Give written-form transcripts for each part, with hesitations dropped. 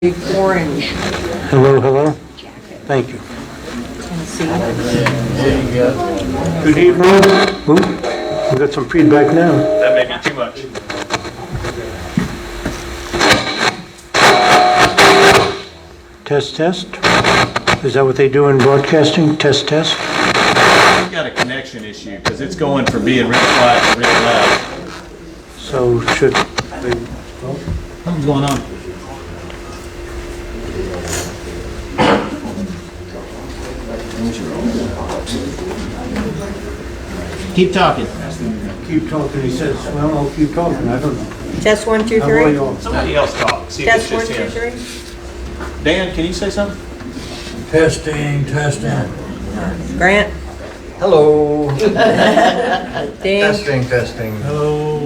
Big orange. Hello, hello. Thank you. Tennessee. Good evening. Ooh, we got some feedback now. That may be too much. Test, test. Is that what they do in broadcasting? Test, test? We've got a connection issue because it's going from being real quiet to real loud. So should, Something's going on. Keep talking. keep talking, he says, well, I'll keep talking, I don't know. Test 1, 2, How are 3. y'all? Somebody else talk. See if it's Test 1, just 2, him. 3. Dan, can you say something? Testing, testing. Grant. Hello. Ding. Testing, testing. Hello.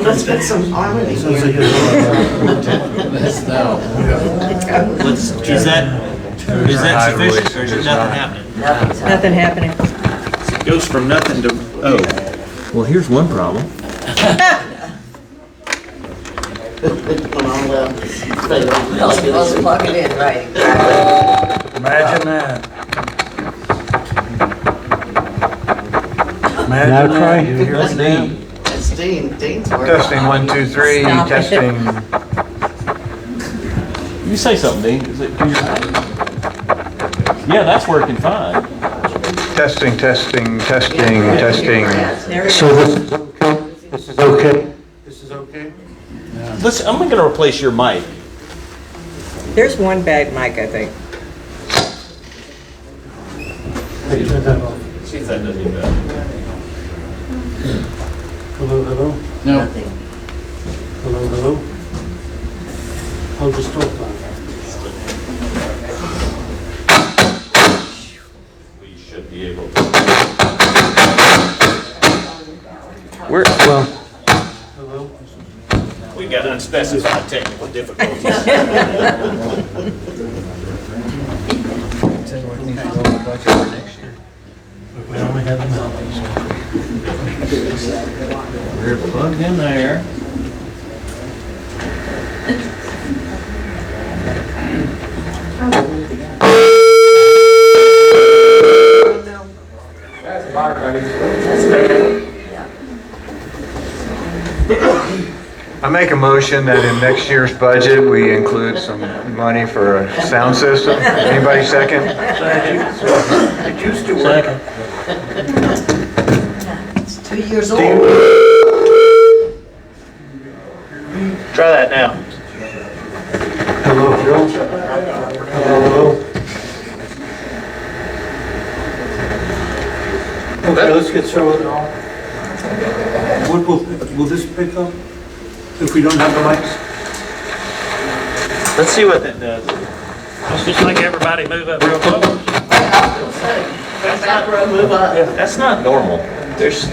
Let's get some harmony here. Is that sufficient or is it nothing happening? Nothing happening. It goes from nothing to, oh. Well, here's one problem. Let's plug it in, right, exactly. Imagine that. Now Imagine try. that. You hear That's it now? Dean. It's Dean's work. Testing, 1, 2, 3, Stop it. testing. You say something, Dean. Is it, yeah, that's working fine. Testing, testing, testing, testing. There we So go. this is okay? This is okay? Listen, I'm gonna replace your mic. There's one bad mic, I think. Hey, turn that off. See if that does any better. Hello, hello? No. Hello, hello? I'll just talk on We should be able to. Well, hello? We got unspecified technical difficulties. We only have a minute. We're plugged in there. I make a motion that in next year's budget, we include some money for a sound system. Anybody second? It used to work. It's 2 years old. Try that now. Hello, Phil? Hello, hello? Okay, let's get started. What will this pick up if we don't have the mics? Let's see what that does. Let's just make everybody move up real close. Move up. That's not normal. There's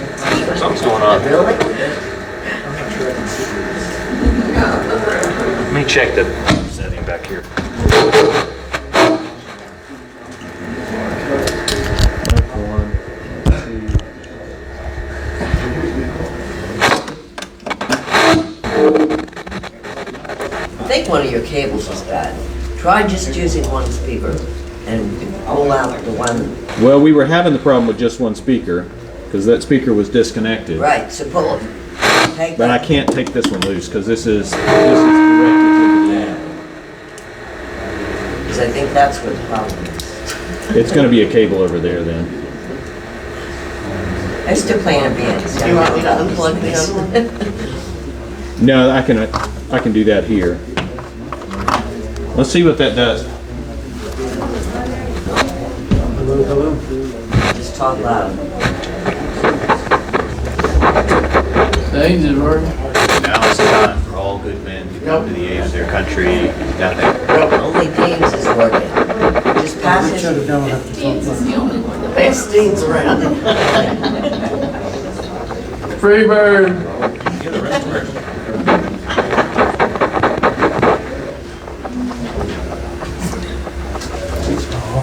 something's going on. Really? Let me check the setting back here. I think one of your cables is bad. Try just using one speaker and pull out the one. Well, we were having the problem with just one speaker because that speaker was disconnected. Right, so pull it. Take But I that. can't take this one loose because this is directed to the amp. Because I think that's what the problem is. It's going to be a cable over there then. I'm still playing a band. So you want me to unplug this one? No, I can do that here. Let's see what that does. Hello, hello? Just talk loud. Now is the time for all good men to come to the aid of their country. Nothing. Only Dean's is working. Just pass Shut it. it down, I have to talk about it. Best Dean's around. Free bird. Yeah, the rest works.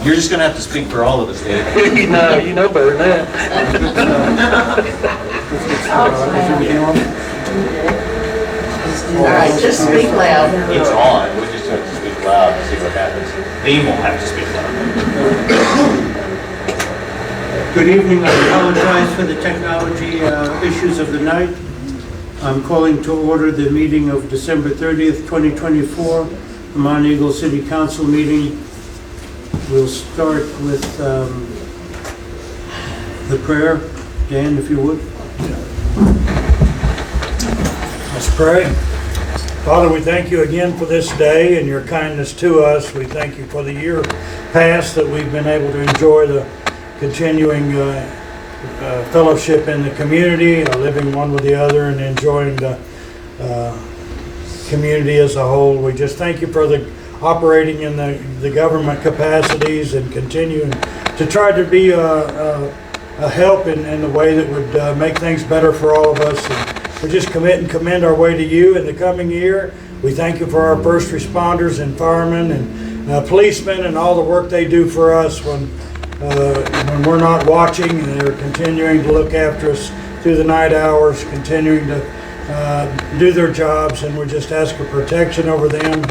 You're just going to have to speak for all of us, Dave. You know better than that. Is everything on? All right, just speak loud. It's on, we just have to speak loud and see what happens. Dean will have to speak loud. Good evening. I apologize for the technology issues of the night. I'm calling to order the meeting of December 30th, 2024, the Monteagle City Council meeting. We'll start with the prayer. Dan, if you would. Let's pray. Father, we thank you again for this day and your kindness to us. We thank you for the year past that we've been able to enjoy the continuing fellowship in the community, living one with the other and enjoying the community as a whole. We just thank you for the operating in the government capacities and continuing to try to be a help in the way that would make things better for all of us. And we just commit and commend our way to you in the coming year. We thank you for our first responders and firemen and policemen and all the work they do for us when we're not watching, and they're continuing to look after us through the night hours, continuing to do their jobs, and we just ask for protection over them,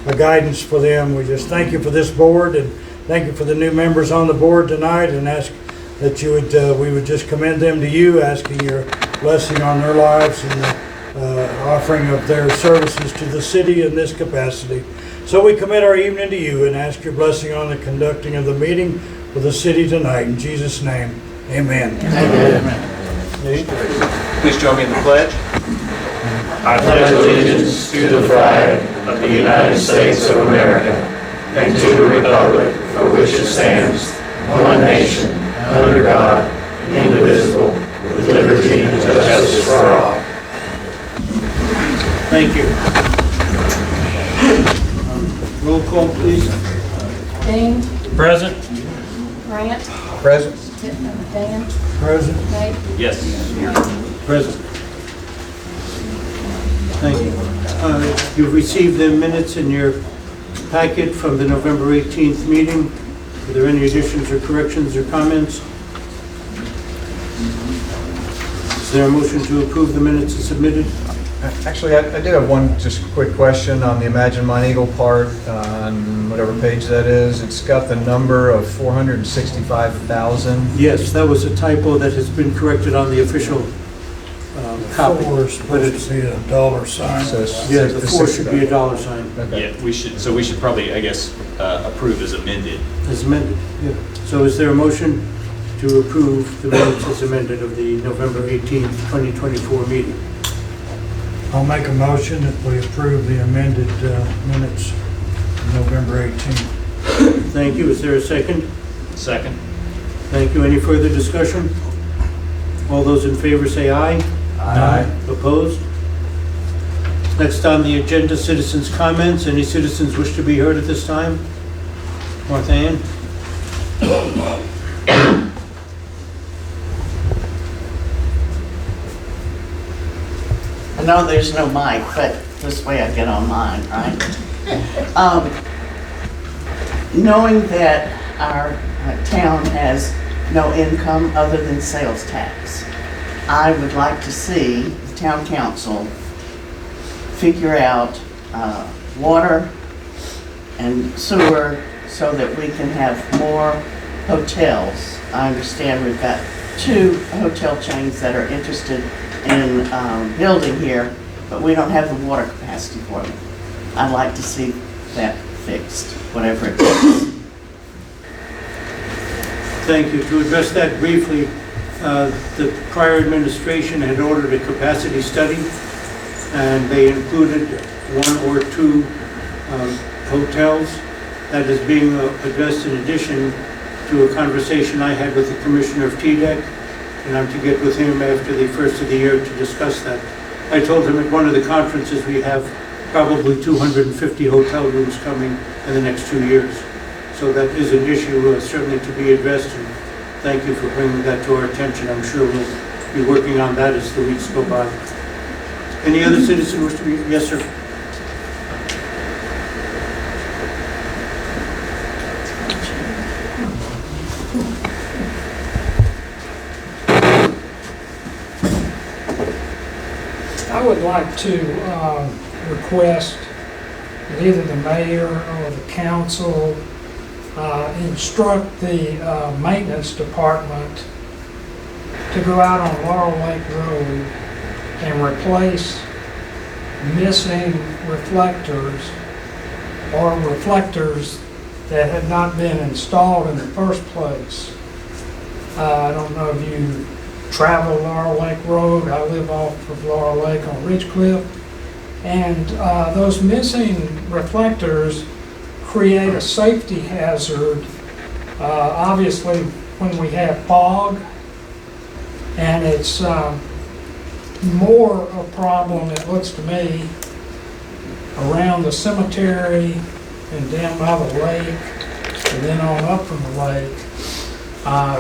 a guidance for them. We just thank you for this board, and thank you for the new members on the board tonight, and ask that you would we would just commend them to you, asking your blessing on their lives and the offering of their services to the city in this capacity. So we commit our evening to you and ask your blessing on the conducting of the meeting for the city tonight. In Jesus' name, amen. Amen. Please join me in the pledge. I pledge allegiance to the flag of the United States of America and to the republic for which it stands, one nation, under God, indivisible, with liberty and justice for all. Thank you. Roll call, please. Dean, Present. Grant, Present. Dan, Present. Nate, Yes. Present. Thank you. You've received the minutes in your packet from the November 18th meeting. Are there any additions or corrections or comments? Is there a motion to approve the minutes as submitted? Actually, I did have one just quick question on the Imagine Monteagle part, on whatever page that is. It's got the number of 465,000. Yes, that was a typo that has been corrected on the official copy. We're supposed to see a dollar sign. So it's Yeah, the 4 should be a dollar sign, Okay. Yeah, we should probably, I guess, approve as amended. as amended. Yeah. So is there a motion to approve the minutes as amended of the November 18th, 2024 meeting? I'll make a motion that we approve the amended minutes of November 18th. Thank you. Is there a second? Second. Thank you. Any further discussion? All those in favor say aye. Aye. Opposed? Next on the agenda, citizens' comments. Any citizens wish to be heard at this time? Martha Ann? I know there's no mic, but this way I get on mine, right? Knowing that our town has no income other than sales tax, I would like to see the town council figure out water and sewer so that we can have more hotels. I understand we've got 2 hotel chains that are interested in building here, but we don't have the water capacity for them. I'd like to see that fixed, whatever it takes. Thank you. To address that briefly, the prior administration had ordered a capacity study, and they included 1 or 2 hotels. That is being addressed in addition to a conversation I had with the Commissioner of TDEC, and I'm to get with him after the first of the year to discuss that. I told him at one of the conferences we have probably 250 hotel rooms coming in the next 2 years. So that is an issue certainly to be addressed, and thank you for bringing that to our attention. I'm sure we'll be working on that as the weeks go by. Any other citizen wish to be? Yes, sir. I would like to request that either the mayor or the council instruct the maintenance department to go out on Laurel Lake Road and replace missing reflectors or reflectors that had not been installed in the first place. I don't know if you travel Laurel Lake Road. I live off of Laurel Lake on Ridge Cliff. And those missing reflectors create a safety hazard, obviously when we have fog, and it's more a problem, it looks to me, around the cemetery and down by the lake, and then on up from the lake.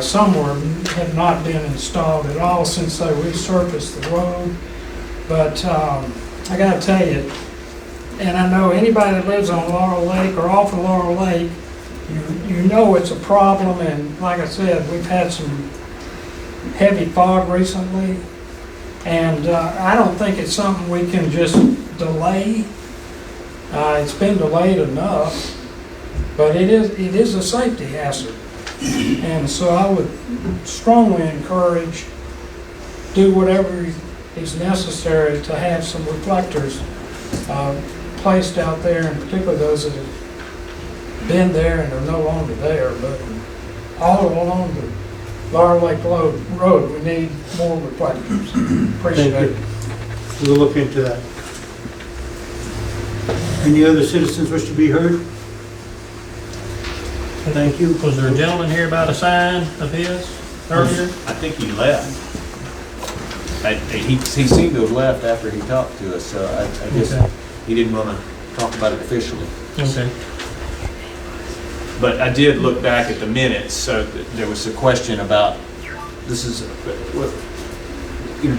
Some have not been installed at all since they resurfaced the road. But I gotta tell you, and I know anybody that lives on Laurel Lake or off of Laurel Lake, you know it's a problem, and like I said, we've had some heavy fog recently, and I don't think it's something we can just delay. It's been delayed enough, but it is a safety hazard. And so I would strongly encourage, do whatever is necessary to have some reflectors placed out there, and particularly those that have been there and are no longer there. But all along the Laurel Lake Road, we need more reflectors. Appreciate it. We'll look into that. Any other citizens wish to be heard? Thank you. Was there a gentleman here about a sign of his earlier? I think he left. He seemed to have left after he talked to us, so I guess Okay. he didn't want to talk about it officially. Okay. But I did look back at the minutes, so there was a question about, this is,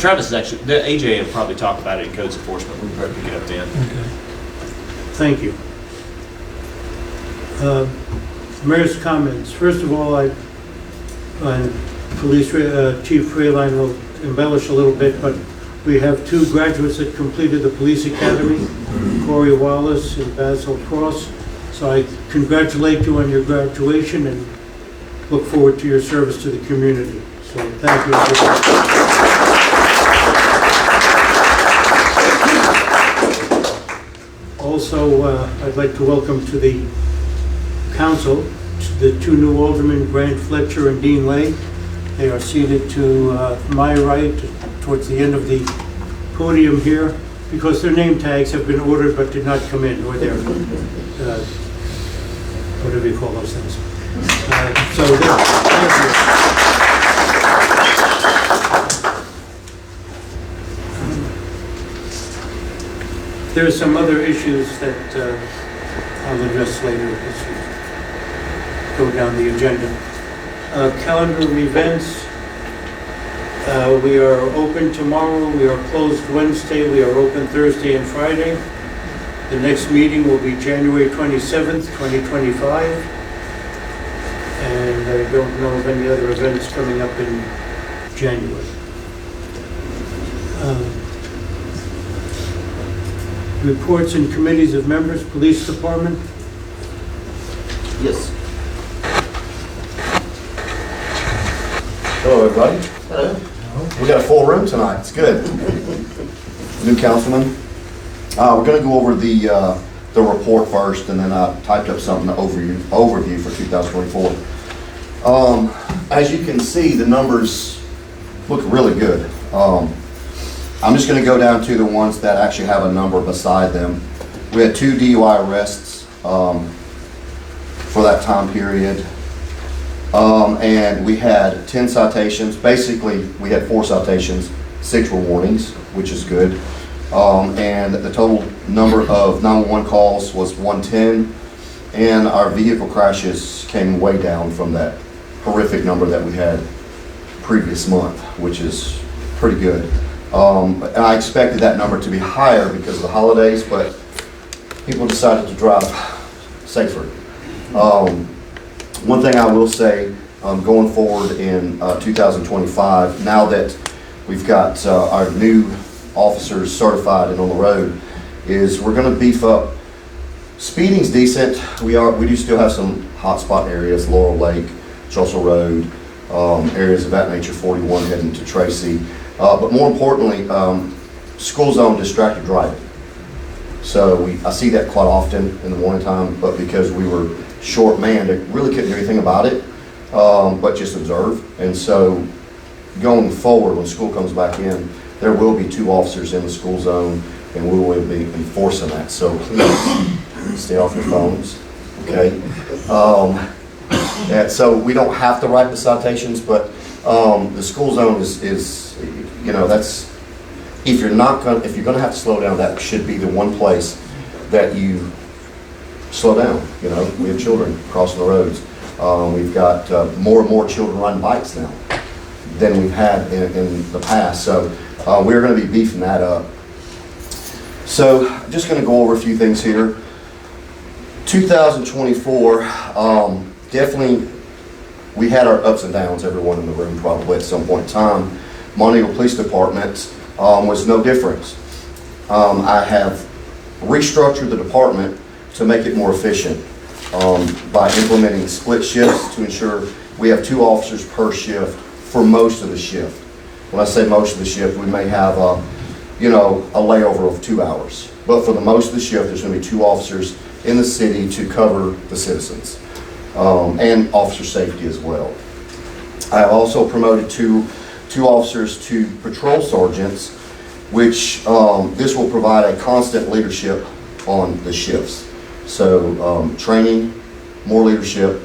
Travis is actually, the AJ will probably talk about it in codes enforcement. We can probably pick it up then. Okay. Thank you. Mayor's comments. First of all, and Police Chief Freeline will embellish a little bit, but we have two graduates that completed the police academy, Corey Wallace and Basil Cross. So I congratulate you on your graduation and look forward to your service to the community. So thank you. Also, I'd like to welcome to the council the two new aldermen, Grant Fletcher and Dean Lay. They are seated to my right towards the end of the podium here because their name tags have been ordered but did not come in, or their, whatever you call those things. So there are some other issues that I'll address later as we go down the agenda. Calendar of events. We are open tomorrow. We are closed Wednesday. We are open Thursday and Friday. The next meeting will be January 27th, 2025. And I don't know of any other events coming up in January. Reports and committees of members, Police Department. Yes. Hello, everybody. Hello. We got a full room tonight. It's good. New councilman. We're going to go over the report first, and then I typed up something overview for 2024. As you can see, the numbers look really good. I'm just going to go down to the ones that actually have a number beside them. We had 2 DUI arrests for that time period. And we had 10 citations. Basically, we had 4 citations, 6 were warnings, which is good. And the total number of 911 calls was 110. And our vehicle crashes came way down from that horrific number that we had previous month, which is pretty good. And I expected that number to be higher because of the holidays, but people decided to drive safer. One thing I will say, going forward in 2025, now that we've got our new officers certified and on the road, is we're gonna beef up. Speeding's decent. We do still have some hotspot areas, Laurel Lake, Trussell Road, areas of that nature, 41 heading to Tracy. But more importantly, school zone distracted driving. So I see that quite often in the morning time, but because we were short-manned, I really couldn't do anything about it, but just observe. And so going forward, when school comes back in, there will be 2 officers in the school zone, and we will be enforcing that. So please stay off your phones, okay? And so we don't have to write the citations, but the school zone is, you know, that's, if you're gonna have to slow down, that should be the one place that you slow down. You know, we have children crossing the roads. We've got more and more children riding bikes now than we've had in the past. So we're gonna be beefing that up. So just gonna go over a few things here. 2024, definitely we had our ups and downs, everyone in the room probably at some point in time. Monteagle Police Department was no different. I have restructured the department to make it more efficient by implementing split shifts to ensure we have 2 officers per shift for most of the shift. When I say most of the shift, we may have you know, a layover of 2 hours. But for the most of the shift, there's going to be 2 officers in the city to cover the citizens and officer safety as well. I have also promoted two officers to patrol sergeants, which this will provide a constant leadership on the shifts. So training, more leadership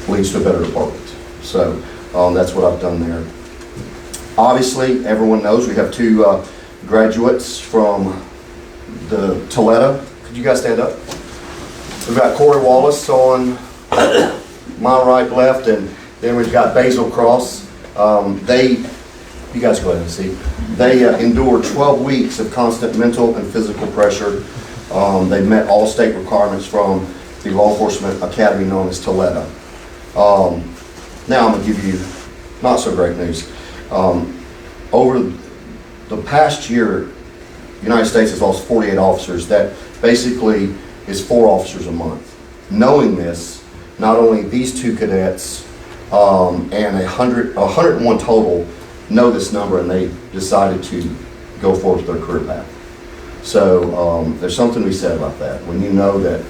leads to a better department. So that's what I've done there. Obviously, everyone knows we have 2 graduates from the Toledo. Could you guys stand up? We've got Corey Wallace on my right, left, and then we've got Basil Cross. You guys go ahead and see. They endured 12 weeks of constant mental and physical pressure. They met all state requirements from the law enforcement academy known as Toledo. Now I'm going to give you not so great news. Over the past year, the United States has lost 48 officers. That basically is 4 officers a month. Knowing this, not only these 2 cadets and 101 total know this number, and they decided to go forward with their career path. So there's something to be said about that. When you know that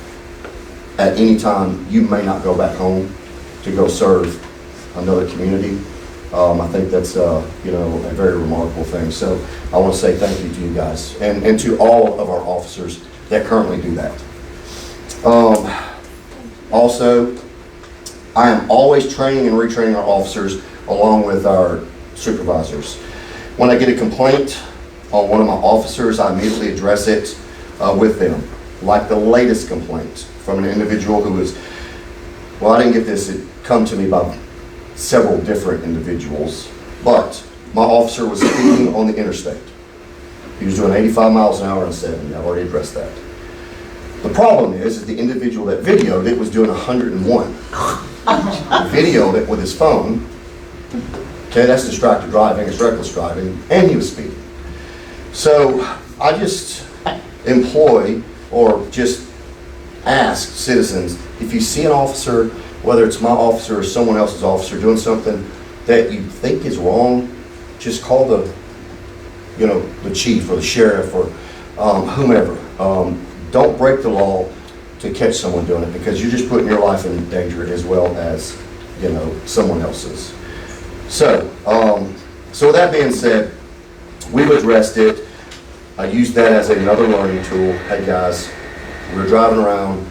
at any time you may not go back home to go serve another community, I think that's you know, a very remarkable thing. So I want to say thank you to you guys and to all of our officers that currently do that. Also, I am always training and retraining our officers along with our supervisors. When I get a complaint on one of my officers, I immediately address it with them. Like the latest complaint from an individual who was, well, I didn't get this, it come to me by several different individuals, but my officer was speeding on the interstate. He was doing 85 miles an hour and 70. I've already addressed that. The problem is the individual that videoed it was doing 101. He videoed it with his phone. Okay, that's distracted driving, it's reckless driving, and he was speeding. So I just employ or just ask citizens, if you see an officer, whether it's my officer or someone else's officer doing something that you think is wrong, just call the, you know, the chief or the sheriff or whomever. Don't break the law to catch someone doing it, because you're just putting your life in danger as well as, you know, someone else's. So, so with that being said, we've addressed it. I used that as another learning tool. Hey guys, we're driving around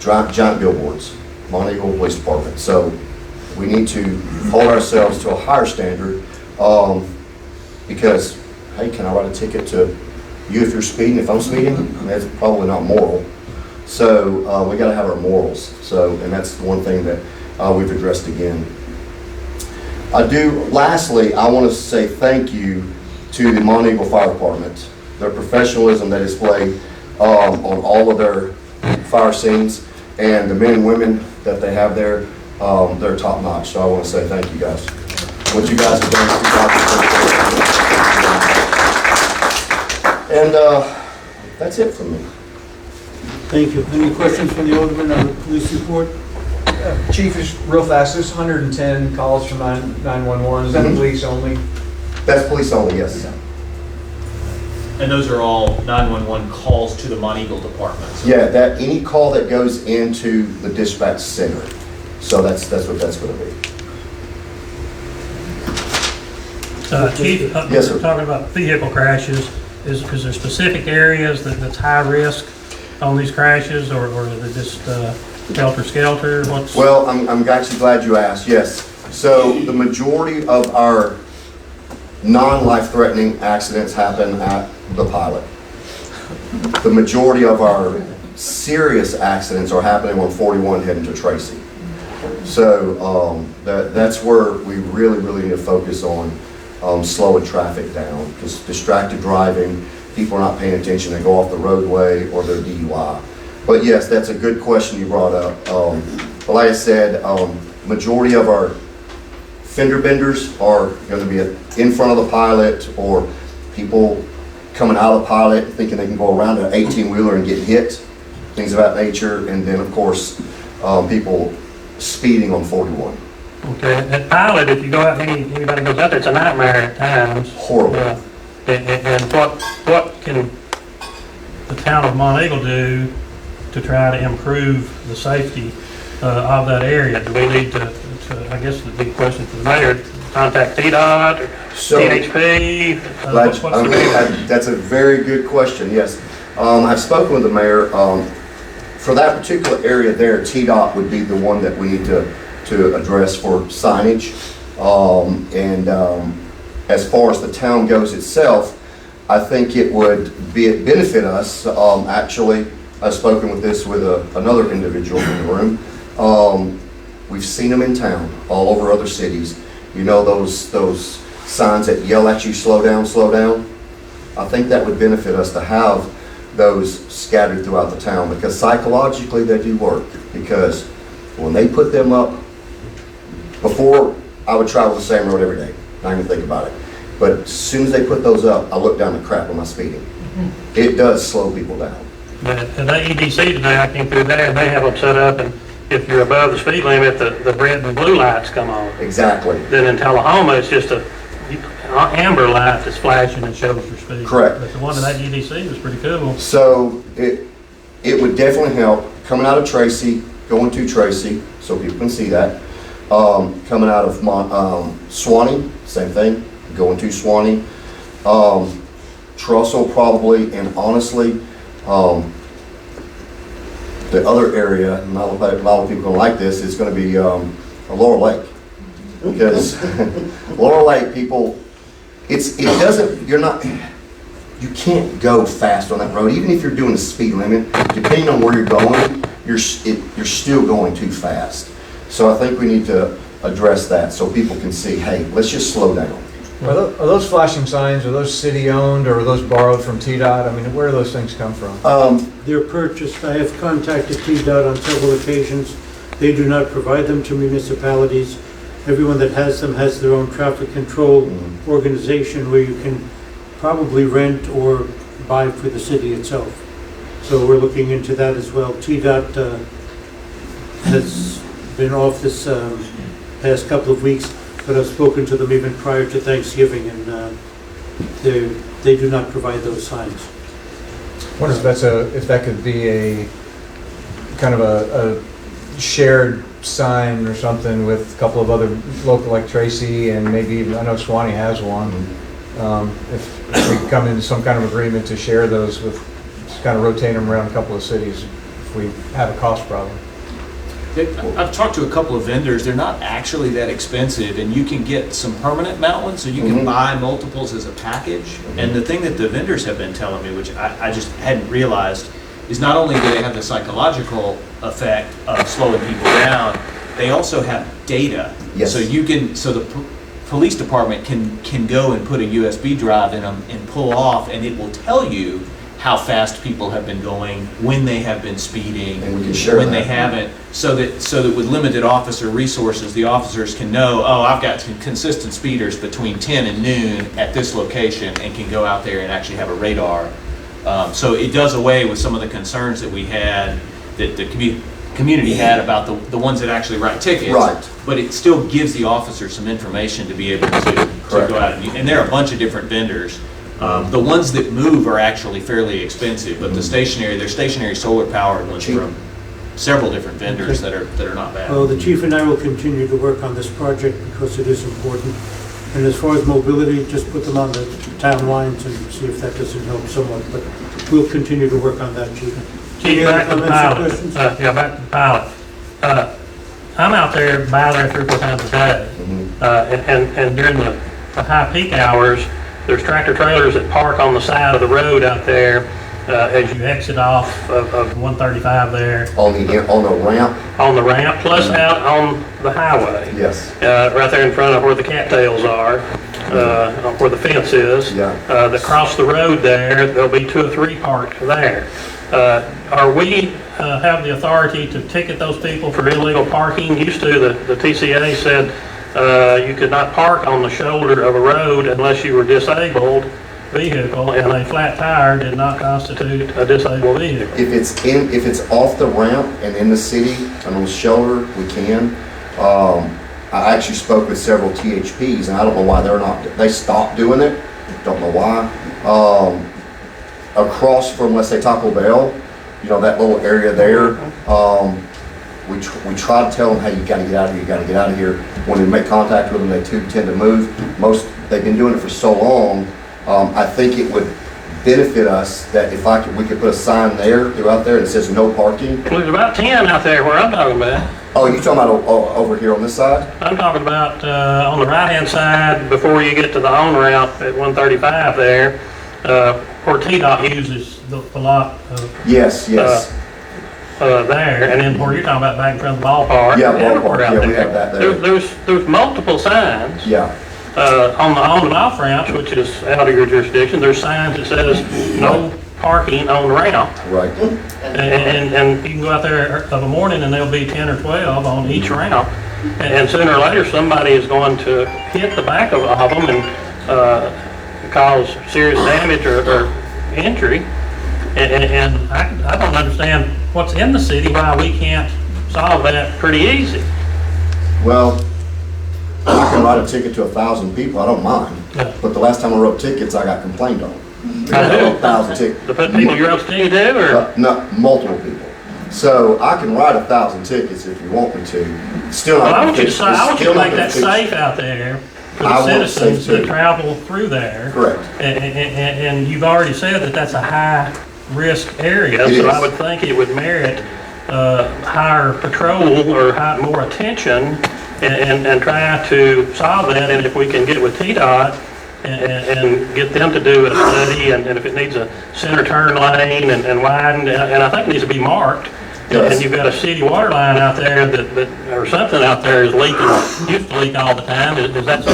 giant billboards, Monteagle Police Department. So we need to hold ourselves to a higher standard because, hey, can I write a ticket to you if you're speeding? If I'm speeding, that's probably not moral. So we got to have our morals. So, and that's the one thing that we've addressed again. Lastly, I want to say thank you to the Monteagle Fire Department. Their professionalism they display on all of their fire scenes, and the men and women that they have there, they're top notch. So I want to say thank you guys. What you guys have done. And That's it from me. Thank you. Any questions from the Alderman on the police report? Chief, just real fast, this 110 calls from 911, is that Mhm. police only? That's police only, yes. And those are all 911 calls to the Monteagle department. So Yeah, that, any call that goes into the dispatch center. So that's what that's gonna be. Chief, Yes, sir. we're talking about vehicle crashes. Is there specific areas that's high risk on these crashes, or is it just helter-skelter? What's? Well, I'm actually glad you asked, yes. So the majority of our non-life-threatening accidents happen at the pilot. The majority of our serious accidents are happening on 41 heading to Tracy. So that's where we really need to focus on slowing traffic down, because distracted driving, people are not paying attention, they go off the roadway or they're DUI. But yes, that's a good question you brought up. But like I said, majority of our fender benders are going to be in front of the pilot, or people coming out of the pilot thinking they can go around an 18-wheeler and get hit, things of that nature. And then of course, people speeding on 41. Okay, at Pilot, if you go out, anybody goes out there, it's a nightmare at times. Horrible. And what can the town of Monteagle do to try to improve the safety of that area? Do we need to I guess the big question for the mayor, contact TDOT or So, THP? That's a very good question, yes. I've spoken with the mayor. For that particular area there, TDOT would be the one that we need to address for signage. As far as the town goes itself, I think it would benefit us. Actually, I've spoken with another individual in the room. We've seen them in town, all over other cities. You know those signs that yell at you, slow down, slow down? I think that would benefit us to have those scattered throughout the town, because psychologically they do work. Because when they put them up, before I would travel the same road every day, not even think about it. But as soon as they put those up, I look down the crap on my speeding. It does slow people down. At the EDC today, I came through there and they have them set up, and if you're above the speed limit, the red and blue lights come on. Exactly. Then in Tullahoma, it's just a amber light that's flashing and shows your speed. Correct. But the one in that EDC was pretty cool. So it would definitely help coming out of Tracy, going to Tracy, so people can see that. Coming out of Swanee, same thing, going to Swanee. Trussell probably, and honestly, the other area, not a lot of people don't like this, is going to be Laurel Lake. Because Laurel Lake people, you can't go fast on that road. Even if you're doing the speed limit, depending on where you're going, you're still going too fast. So I think we need to address that so people can see, hey, let's just slow down. Are those flashing signs, are those city-owned, or are those borrowed from TDOT? I mean, where do those things come from? They're purchased. I have contacted TDOT on several occasions. They do not provide them to municipalities. Everyone that has them has their own traffic control organization where you can probably rent or buy for the city itself. So we're looking into that as well. TDOT has been off this past couple of weeks, but I've spoken to them even prior to Thanksgiving, and they do not provide those signs. I wonder if that could be a kind of a shared sign or something with a couple of other local, like Tracy, and maybe even, I know Swanee has one. If we come into some kind of agreement to share those with, just kind of rotate them around a couple of cities if we have a cost problem. I've talked to a couple of vendors. They're not actually that expensive, and you can get some permanent mount ones, so you can buy multiples as a package. And the thing that the vendors have been telling me, which I just hadn't realized, is not only do they have the psychological effect of slowing people down, they also have data. Yes. So the police department can go and put a USB drive in them and pull off, and it will tell you how fast people have been going, when they have been speeding, And we can share when that. they haven't, so that with limited officer resources, the officers can know, oh, I've got some consistent speeders between 10 and noon at this location, and can go out there and actually have a radar So it does away with some of the concerns that we had, that the community had about the ones that actually write tickets. Right. But it still gives the officer some information to be able to go out and there are a bunch of different vendors. The ones that move are actually fairly expensive, but they're stationary solar powered ones from several different vendors that are not bad. Well, the chief and I will continue to work on this project because it is important. And as far as mobility, just put them on the town lines and see if that doesn't help somewhat, but we'll continue to work on that, chief. Chief, back to the Comments or pilot. questions? Back to the pilot. I'm out there, by there 3 or 4 times a day. And during the high peak hours, there's tractor trailers that park on the side of the road out there as you exit off of 135 there. On the ramp? On the ramp, plus out on the highway. Yes. Right there in front of where the cattails are, where the fence is. Yeah. That cross the road there, there'll be 2 or 3 parked there. Are we have the authority to ticket those people for illegal parking? Used to, the TCA said you could not park on the shoulder of a road unless you were disabled vehicle, and a flat tire did not constitute a disabled vehicle. If it's off the ramp and in the city and on the shoulder, we can. I actually spoke with several THPs, and I don't know why they stopped doing it. Don't know why. Across from, let's say, Taco Bell, that little area there, we try to tell them, hey, you gotta get out of here, you gotta get out of here. When we make contact with them, they too tend to move. They've been doing it for so long. I think it would benefit us that if we could put a sign throughout there that says no parking. There's about 10 out there where I'm talking about. Oh, you're talking about over here on this side? I'm talking about on the right-hand side before you get to the on-ramp at 135 there, where TDOT uses the lot of Yes. there, and then where you're talking about back in front of the ballpark. Yeah, and everywhere ballpark, out yeah, there. we have that there. There's multiple signs. Yeah. On the on and off ramps, which is out of your jurisdiction, there's signs that says no parking on ramp. Right. And you can go out there of a morning and there'll be 10 or 12 on each ramp. And sooner or later, somebody is going to hit the back of them and cause serious damage or injury. And I don't understand what's in the city, why we can't solve that pretty easy. Well, I can write a ticket to 1,000 people, I don't mind. Yeah. But the last time I wrote tickets, I got complained on. I do. 1,000 tickets. The people you're upstairs do, or? No, multiple people. So I can write 1,000 tickets if you want me to. Still not. Well, I want you to fix- say, I want you to still not make gonna that fix- safe out there for I the want it safe citizens that too. travel through there. Correct. And you've already said that that's a high-risk area, It so is. I would think it would merit higher patrol or more attention and try to solve that. And if we can get with TDOT and get them to do a study, and if it needs a center turn lane and widened, and I think it needs to be marked. Yes. And you've got a city water line out there or something out there is leaking, used to leak all the time. Is that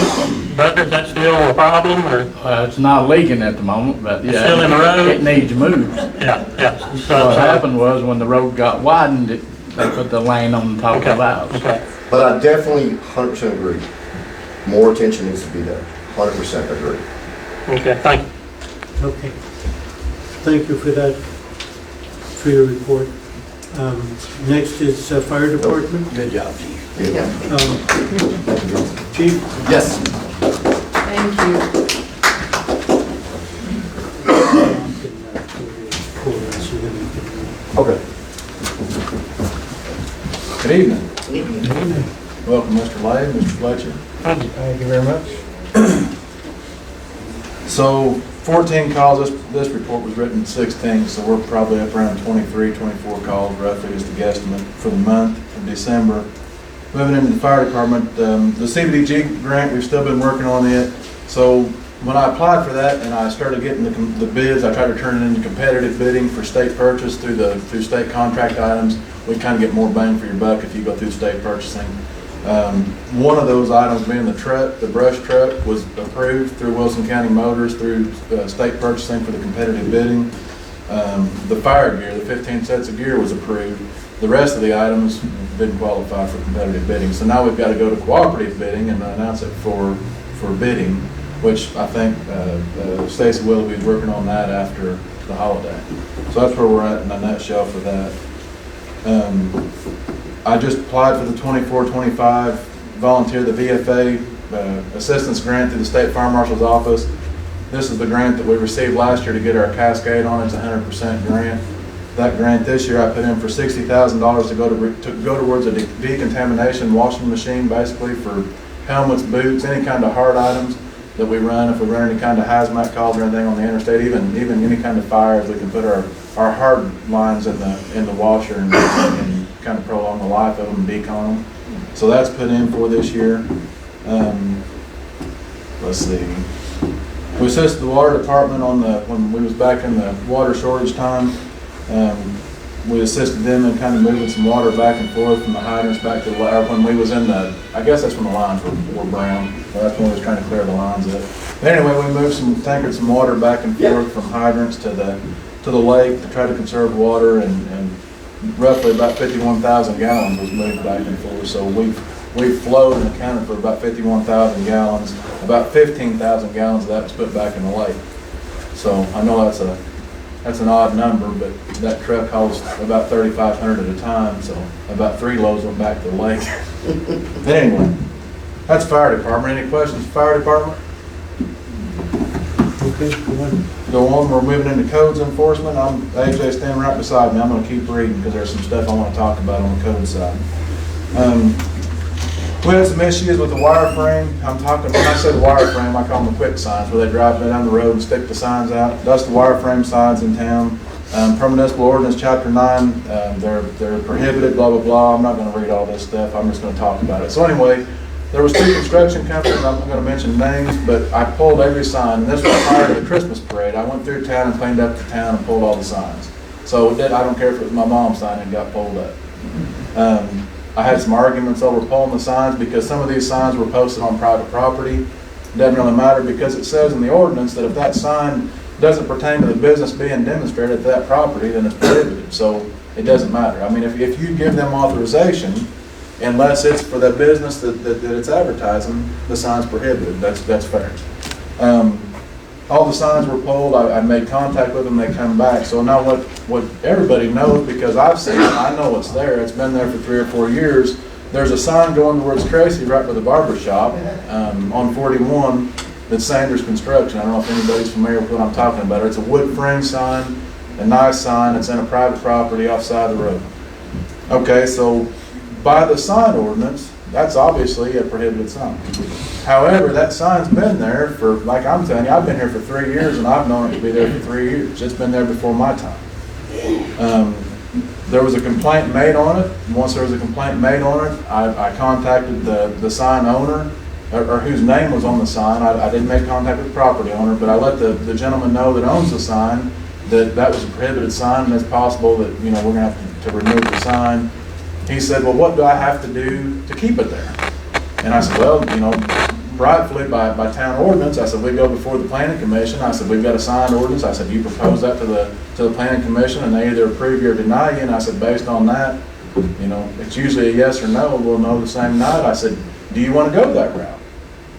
still a problem, or? It's not leaking at the moment, but yeah. Still in the road? It needs moved. Yeah. So what happened was when the road got widened, they put the lane on the top of the house. Okay. But I definitely 100% agree. More attention needs to be done. 100% agree. Okay, thank you. Okay. Thank you for that, for your report. Next is fire department. Good job, Chief. Yeah. Chief? Yes. Thank you. Okay. Good evening. Welcome, Mr. Lay, Mr. Fletcher. Thank you very much. So 14 calls, this report was written 16, so we're probably up around 23, 24 calls roughly is the guesstimate for the month of December. Moving into the fire department, the CBDG grant, we've still been working on it. So when I applied for that and I started getting the bids, I tried to turn it into competitive bidding for state purchase through state contract items. We kind of get more bang for your buck if you go through state purchasing. One of those items being the brush truck was approved through Wilson County Motors through state purchasing for the competitive bidding. The fire gear, the 15 sets of gear was approved. The rest of the items didn't qualify for competitive bidding. So now we've got to go to cooperative bidding and announce it for bidding, which I think Stacy Willoughby is working on that after the holiday. So that's where we're at in a nutshell for that. I just applied for the 24-25 volunteer, the VFA assistance grant through the State Fire Marshal's office. This is the grant that we received last year to get our cascade on. It's a 100% grant. That grant this year I put in for $60,000 to go towards a decontamination washing machine, basically for helmets, boots, any kind of hard items that we run. If we run any kind of hazmat calls or anything on the interstate, even any kind of fires, we can put our hard lines in the washer and kind of prolong the life of them and decon them. So that's put in for this year. Let's see. We assisted the water department when we was back in the water shortage time. We assisted them in kind of moving some water back and forth from the hydrants back to when we was in I guess that's when the lines were brown. So that's when we was trying to clear the lines up. But anyway, we moved tankered some water back and forth from hydrants to the lake to try to conserve water, and roughly about 51,000 gallons was moved back and forth. So we've flowed and accounted for about 51,000 gallons. About 15,000 gallons of that was put back in the lake. So I know that's an odd number, but that truck hauls about 3,500 at a time, so about 3 loads went back to the lake. But anyway, that's fire department. Any questions, fire department? Okay, go on. Go on, we're moving into codes enforcement. AJ standing right beside me. I'm gonna keep reading because there's some stuff I want to talk about on the code side. We had some issues with the wireframe. When I say the wireframe, I call them the quick signs, where they drive down the road and stick the signs out. That's the wireframe signs in town. Per municipal ordinance, chapter 9, they're prohibited, blah, blah, blah. I'm not gonna read all this stuff. I'm just gonna talk about it. So anyway, there was 2 construction companies. I'm not gonna mention names, but I pulled every sign. And this was prior to the Christmas parade. I went through town and cleaned up the town and pulled all the signs. So I don't care if it was my mom's sign that got pulled up. I had some arguments over pulling the signs because some of these signs were posted on private property. It doesn't really matter because it says in the ordinance that if that sign doesn't pertain to the business being demonstrated at that property, then it's prohibited. So it doesn't matter. I mean, if you give them authorization, unless it's for the business that it's advertising, the sign's prohibited. That's fair. All the signs were pulled. I made contact with them. They come back. So now what everybody knows, because I've seen it, I know it's there. It's been there for 3 or 4 years. There's a sign going towards Tracy right by the barber shop on 41 that's Sanders Construction. I don't know if anybody's familiar with what I'm talking about. It's a wood frame sign, a nice sign. It's in a private property offside the road. Okay, so by the sign ordinance, that's obviously a prohibited sign. However, that sign's been there for, like I'm telling you, I've been here for 3 years and I've known it to be there for 3 years. It's been there before my time. There was a complaint made on it. Once there was a complaint made on it, I contacted the sign owner, or whose name was on the sign. I didn't make contact with the property owner, but I let the gentleman know that owns the sign that was a prohibited sign, and it's possible that we're going to have to remove the sign. He said, well, what do I have to do to keep it there? And I said, well, rightfully by town ordinance, I said, we go before the planning commission. I said, we've got a signed ordinance. I said, you propose that to the planning commission and they either approve you or deny you. And I said, based on that, it's usually a yes or no. We'll know the same night. I said, do you want to go that route?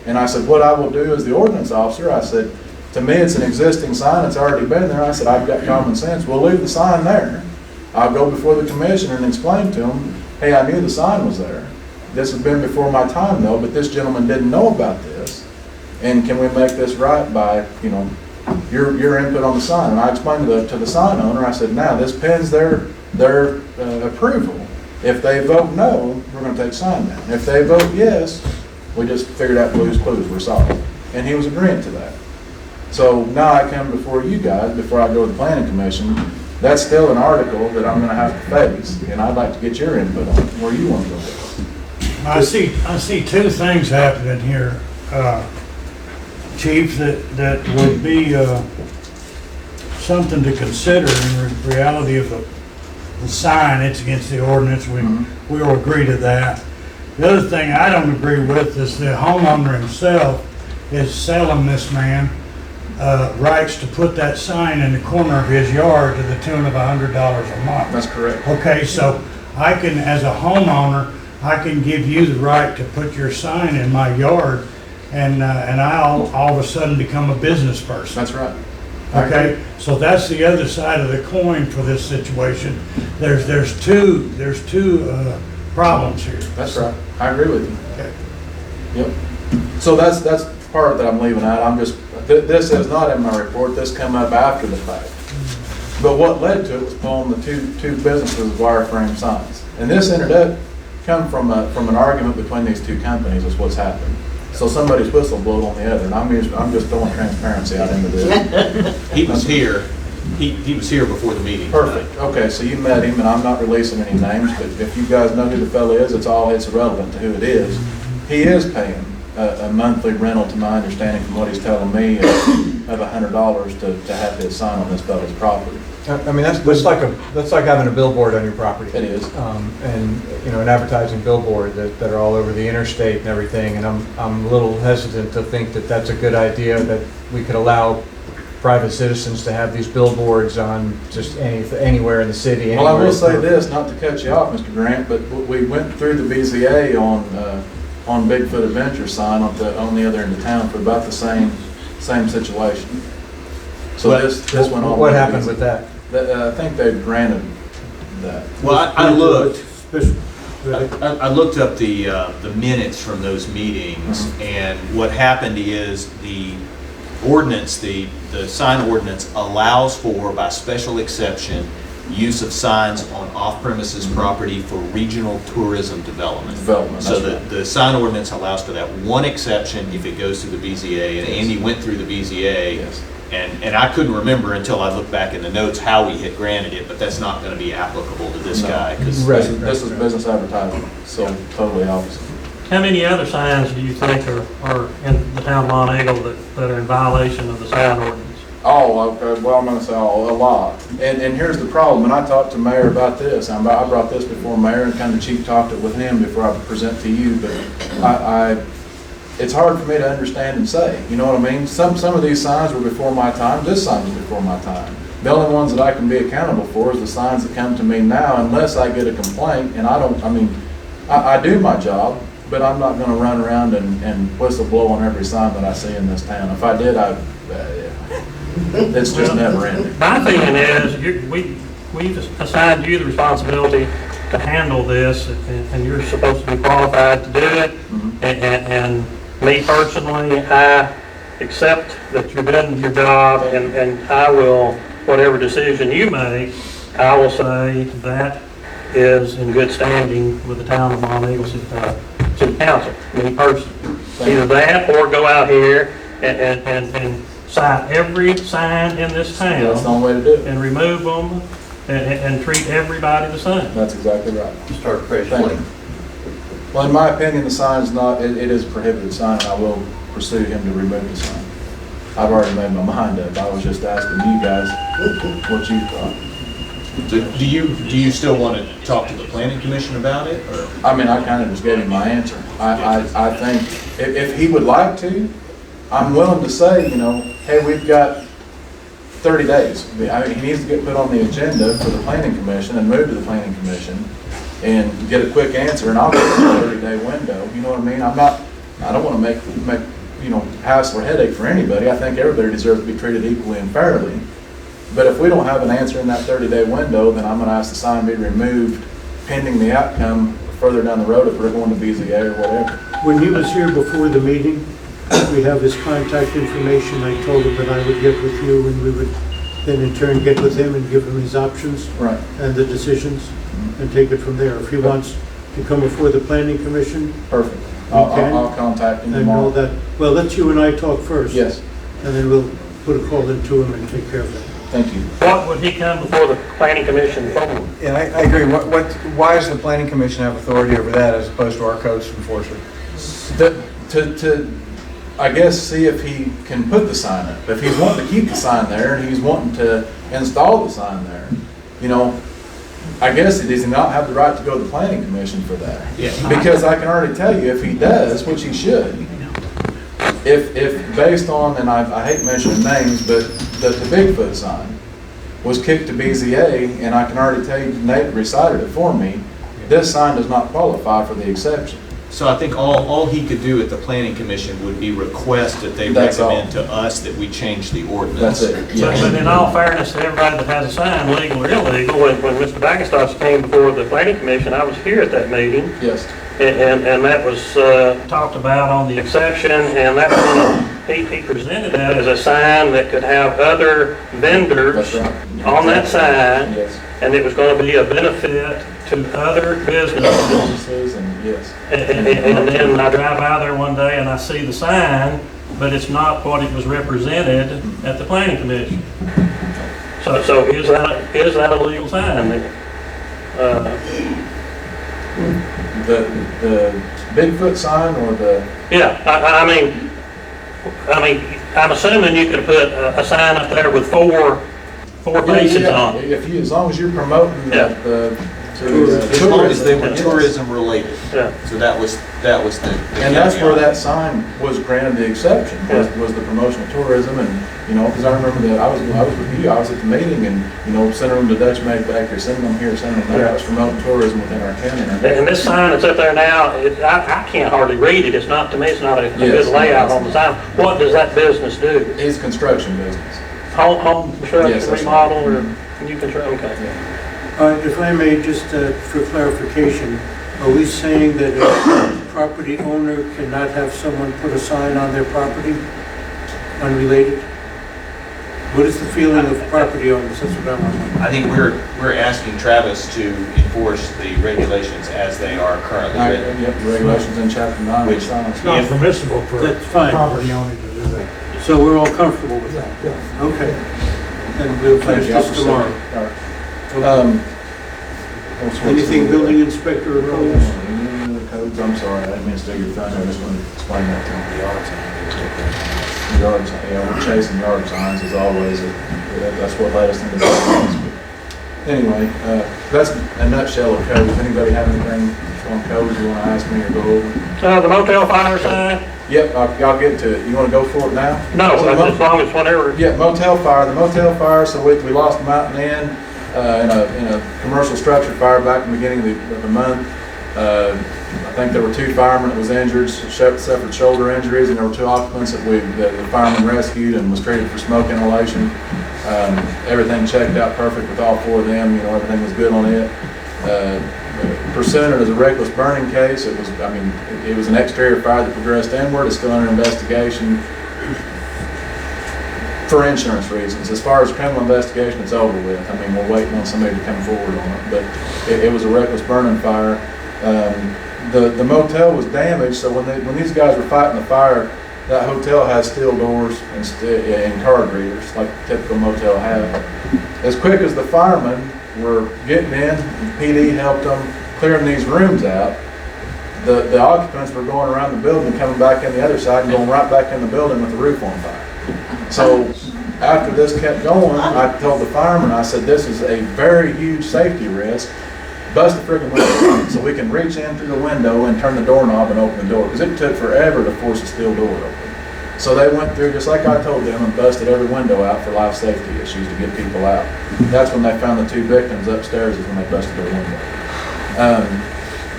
And I said, what I will do as the ordinance officer, I said, to me, it's an existing sign. It's already been there. I said, I've got common sense. We'll leave the sign there. I'll go before the commissioner and explain to him, hey, I knew the sign was there. This has been before my time though, but this gentleman didn't know about this. And can we make this right by, your input on the sign? And I explained to the sign owner, I said, now this pins their approval. If they vote no, we're going to take sign down. If they vote yes, we just figured out Blue's Clues, we're solid. And he was agreeing to that. So now I come before you guys, before I go to the planning commission. That's still an article that I'm going to have to face, and I'd like to get your input on where you want to go. I see 2 things happening here, Chief, that would be something to consider in reality of the sign. It's against the ordinance. We will agree to that. The other thing I don't agree with is the homeowner himself is selling this man rights to put that sign in the corner of his yard to the tune of $100 a month. That's correct. Okay, so I can, as a homeowner, I can give you the right to put your sign in my yard, and I'll all of a sudden become a business person. That's right. Okay, so that's the other side of the coin for this situation. There's two problems here. That's right. I agree with you. Okay. Yep. So that's the part that I'm leaving out. I'm just, this is not in my report. This come up after the fact. But what led to it was pulling the two businesses with wireframe signs. And this ended up come from an argument between these two companies is what's happened. So somebody's whistle blew on the other, and I'm just throwing transparency out into this. He was here, he was here before the meeting. Perfect. Okay, so you met him, and I'm not releasing any names, but if you guys know who the fellow is, it's irrelevant to who it is. He is paying a monthly rental, to my understanding from what he's telling me, of $100 to have his sign on this fellow's property. I mean, that's like having a billboard on your property. It is. And, you know, an advertising billboard that are all over the interstate and everything. And I'm a little hesitant to think that that's a good idea, that we could allow private citizens to have these billboards on just anywhere in the city. Well, I will say this, not to cut you off, Mr. Grant, but we went through the BZA on Bigfoot Adventure sign on the other end of town for about the same situation. So this went on. What happened with that? I think they granted that. Well, I looked up the minutes from those meetings, and what happened is the ordinance, the sign ordinance allows for, by special exception, use of signs on off-premises property for regional tourism development. So the sign ordinance allows for that one exception if it goes through the BZA, and Andy went through the BZA. Yes. And I couldn't remember until I looked back in the notes how we had granted it, but that's not going to be applicable to this guy. Cause this is business advertising, so totally opposite. How many other signs do you think are in the town of Monteagle that are in violation of the sign ordinance? Oh, okay. Well, I'm going to say a lot. And here's the problem, and I talked to Mayor about this. I brought this before Mayor and kind of cheap talked it with him before I present to you, but it's hard for me to understand and say, you know what I mean? Some of these signs were before my time, this sign was before my time. The only ones that I can be accountable for is the signs that come to me now, unless I get a complaint, and I do my job, but I'm not gonna run around and whistle blow on every sign that I see in this town. If I did, it's just never ending. My feeling is, we've assigned you the responsibility to handle this, and you're supposed to be qualified to do it, and me personally, I accept that you're doing your job, and I will, whatever decision you make, I will say that is in good standing with the town of Monteagle City Council, me personally. Either that, or go out here and cite every sign in this town. That's the only way to do it. And remove them, and treat everybody the same. That's exactly right. Start fresh. Well, in my opinion, the sign is not, it is a prohibited sign, and I will pursue him to remove the sign. I've already made my mind up. I was just asking you guys what you thought. Do you still want to talk to the planning commission about it, or? I mean, I kind of just gave him my answer. I think if he would like to, I'm willing to say, you know, hey, we've got 30 days. I mean, he needs to get put on the agenda for the planning commission and move to the planning commission and get a quick answer, and I'll give him a 30-day window. You know what I mean? I don't want to make you know, hassle or headache for anybody. I think everybody deserves to be treated equally and fairly. But if we don't have an answer in that 30-day window, then I'm going to ask the sign be removed pending the outcome further down the road if we're going to BZA or whatever. When he was here before the meeting, we have his contact information. I told him that I would get with you, and we would then in turn get with him and give him his options Right. and the decisions, and take it from there. If he wants to come before the planning commission, Perfect. Okay. I'll contact him and all tomorrow. that, well, let you and I talk first. Yes. And then we'll put a call into him and take care of that. Thank you. What would he come before the planning commission for? Yeah, I agree. Why does the planning commission have authority over that as opposed to our codes enforcer? To I guess, see if he can put the sign up. If he's wanting to keep the sign there and he's wanting to install the sign there, you know, I guess does he not have the right to go to the planning commission for that? Yeah. Because I can already tell you, if he does, which he should, if based on, and I hate mentioning names, but the Bigfoot sign was kicked to BZA, and I can already tell you, Nate recited it for me, this sign does not qualify for the exception. So I think all he could do at the planning commission would be request that they That's all. recommend to us that we change the ordinance. That's it. But in all fairness to everybody that has a sign, legal or illegal, when Mr. Bagstock came before the planning commission, I was here at that meeting. Yes. And that was talked about on the exception, and that was, he presented that as a sign that could have other vendors That's right. on that sign, Yes. and it was going to be a benefit to other businesses. Businesses and yes. And then I drive by there one day and I see the sign, but it's not what it was represented at the planning commission. So is that a legal sign then? The Bigfoot sign or the, Yeah, I mean, I'm assuming you could put a sign up there with four faces on it. if you, as long as you're promoting Yeah. As long as they were tourism related. Yeah. So that was the. And that's where caveat. that sign was granted the exception, was the promotion of tourism, and, you know, because I remember that I was with you, I was at the meeting, and, you know, sending them to Dutch Make back here, sending them here, sending them there, I was promoting tourism within our county. And this sign that's up there now, I can't hardly read it. It's not, to me, it's not a good layout on the sign. What does that business do? It's construction business. Home construction, Yes, that's remodel, or new construction? Okay. If I may, just for clarification, are we saying that a property owner cannot have someone put a sign on their property unrelated? What is the feeling of property owners? That's what I'm wondering. I think we're asking Travis to enforce the regulations as they are currently written. Yep, the regulations in chapter 9. Which- It's not permissible for a That's fine. property owner to do that. So we're all comfortable with that? Yeah. Okay. And we'll finish this tomorrow. All right. Anything building inspector opposed? Codes, I'm sorry, I didn't mean to steal your thunder, I just wanted to explain that to him. Yard sign, yeah, we're chasing yard signs as always, that's what led us into this. Anyway, that's a nutshell of codes. Anybody have anything on codes you want to ask me or go over? The motel fire sign? Yep, I'll get to it. You want to go for it now? No, So the as long as whenever. Yeah, motel fire. The motel fire, so we lost Mountain Inn in a commercial structure fire back in the beginning of the month. I think there were 2 firemen that was injured, suffered shoulder injuries, and there were 2 occupants that the fireman rescued and was treated for smoke inhalation. Everything checked out perfect with all 4 of them. You know, everything was good on it. Pursuing it as a reckless burning case, it was an exterior fire that progressed inward. It's still under investigation for insurance reasons. As far as criminal investigation, it's over with. I mean, we're waiting on somebody to come forward on it, but it was a reckless burning fire. The motel was damaged, so when these guys were fighting the fire, that hotel has steel doors and card readers, like a typical motel have. As quick as the firemen were getting in, PD helped them clearing these rooms out, the occupants were going around the building, coming back in the other side and going right back in the building with the roof on fire. So after this kept going, I told the fireman, I said, this is a very huge safety risk. Bust the friggin' window so we can reach in through the window and turn the doorknob and open the door, because it took forever to force a steel door open. So they went through, just like I told them, and busted every window out for life safety issues to get people out. That's when they found the 2 victims upstairs, is when they busted their window.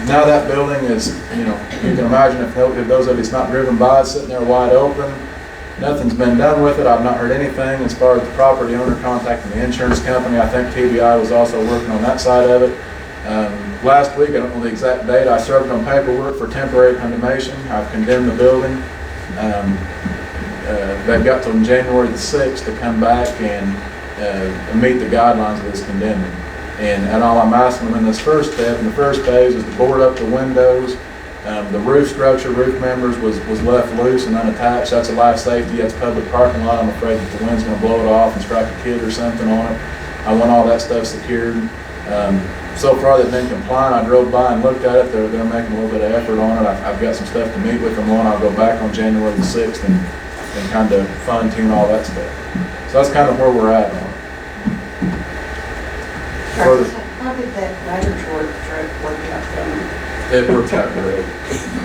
Now that building is, you can imagine if those of it's not driven by, it's sitting there wide open. Nothing's been done with it. I've not heard anything as far as the property owner contacting the insurance company. I think TBI was also working on that side of it. Last week, I don't know the exact date, I served on paperwork for temporary condemnation. I've condemned the building. They've got till January the 6th to come back and meet the guidelines of this condemning. And all I'm asking them in this first step, in the first phase, is to board up the windows. The roof structure, roof members was left loose and unattached. That's a life safety. That's public parking lot. I'm afraid that the wind's going to blow it off and strike a kid or something on it. I want all that stuff secured. So far they've been compliant. I drove by and looked at it. They're making a little bit of effort on it. I've got some stuff to meet with them on. I'll go back on January the 6th and kind of fine tune all that stuff. So that's kind of where we're at on it. How did that ladder truck work out coming? It worked out great.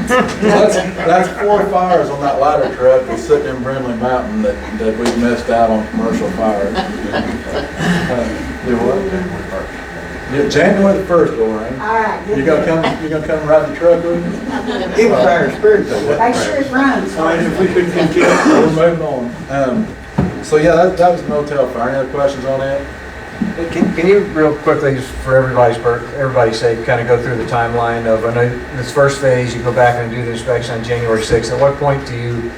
That's 4 fires on that ladder truck that's sitting in Brindley Mountain that we've missed out on commercial fires. Do what? Yeah, January the 1st, Lorraine. All right. You gonna come ride the truck with me? It was our spirit. Make sure it runs. All right, if we could continue. We're moving on. So yeah, that was the motel fire. Any other questions on that? Can you real quickly, just for everybody's sake, kind of go through the timeline of, I know this first phase, you go back and do the inspection on January 6th. At what point do you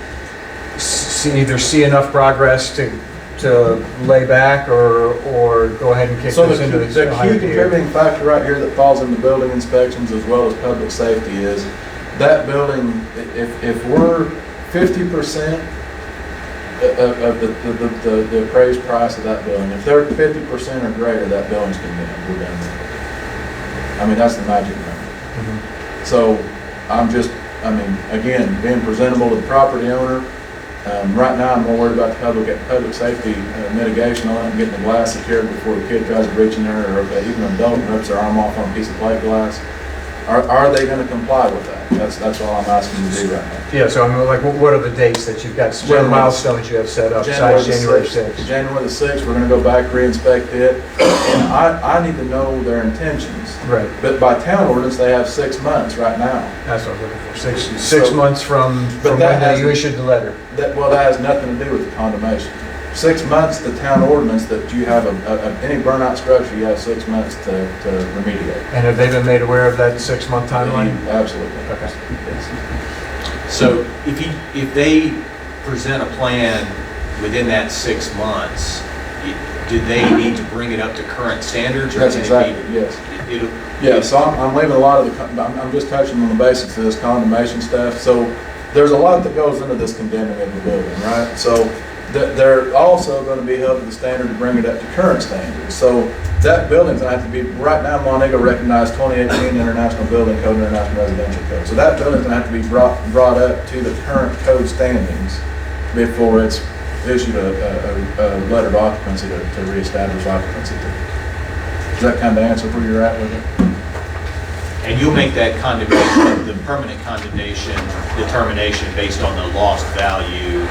either see enough progress to lay back or go ahead and kick So this into the higher key gear? contributing factor right here that falls into building inspections as well as public safety is that building, if we're 50% of the appraised price of that building, if they're 50% or greater, that building's condemned, we're done. I mean, that's the magic number. So again, being presentable to the property owner. Right now, I'm more worried about the public safety mitigation on it and getting the glass secured before the kid tries to reach in there, or if even an adult rips their arm off on a piece of plate glass. Are they going to comply with that? That's all I'm asking you to do right now. Yeah, so I mean, like, what are the dates that you've got, what are the milestones you have set up besides January 6th? January the 6th, we're going to go back, re-inspect it, and I need to know their intentions. Right. But by town ordinance, they have 6 months right now. That's what I was looking for. Six months from when you issued the letter. That has nothing to do with the condemnation. 6 months, the town ordinance that you have any burnout structure, you have 6 months to remediate. And have they been made aware of that 6-month timeline? Absolutely. Okay. Yes. So if they present a plan within that 6 months, do they need to bring it up to current standards? Or That's can exactly, yes. It'll, Yeah, so I'm leaving a lot of I'm just touching on the basics of this condemnation stuff. So there's a lot that goes into this condemning of the building, right? So they're also going to be held to the standard to bring it up to current standards. So that building's going to have to be, right now Monteagle recognized 2018 International Building Code, International Residential Code. So that building's going to have to be brought up to the current code standings before it's issued a letter of occupancy to reestablish occupancy. Does that kind of answer where you're at with it? and you'll make that condemnation, the permanent condemnation determination based on the lost value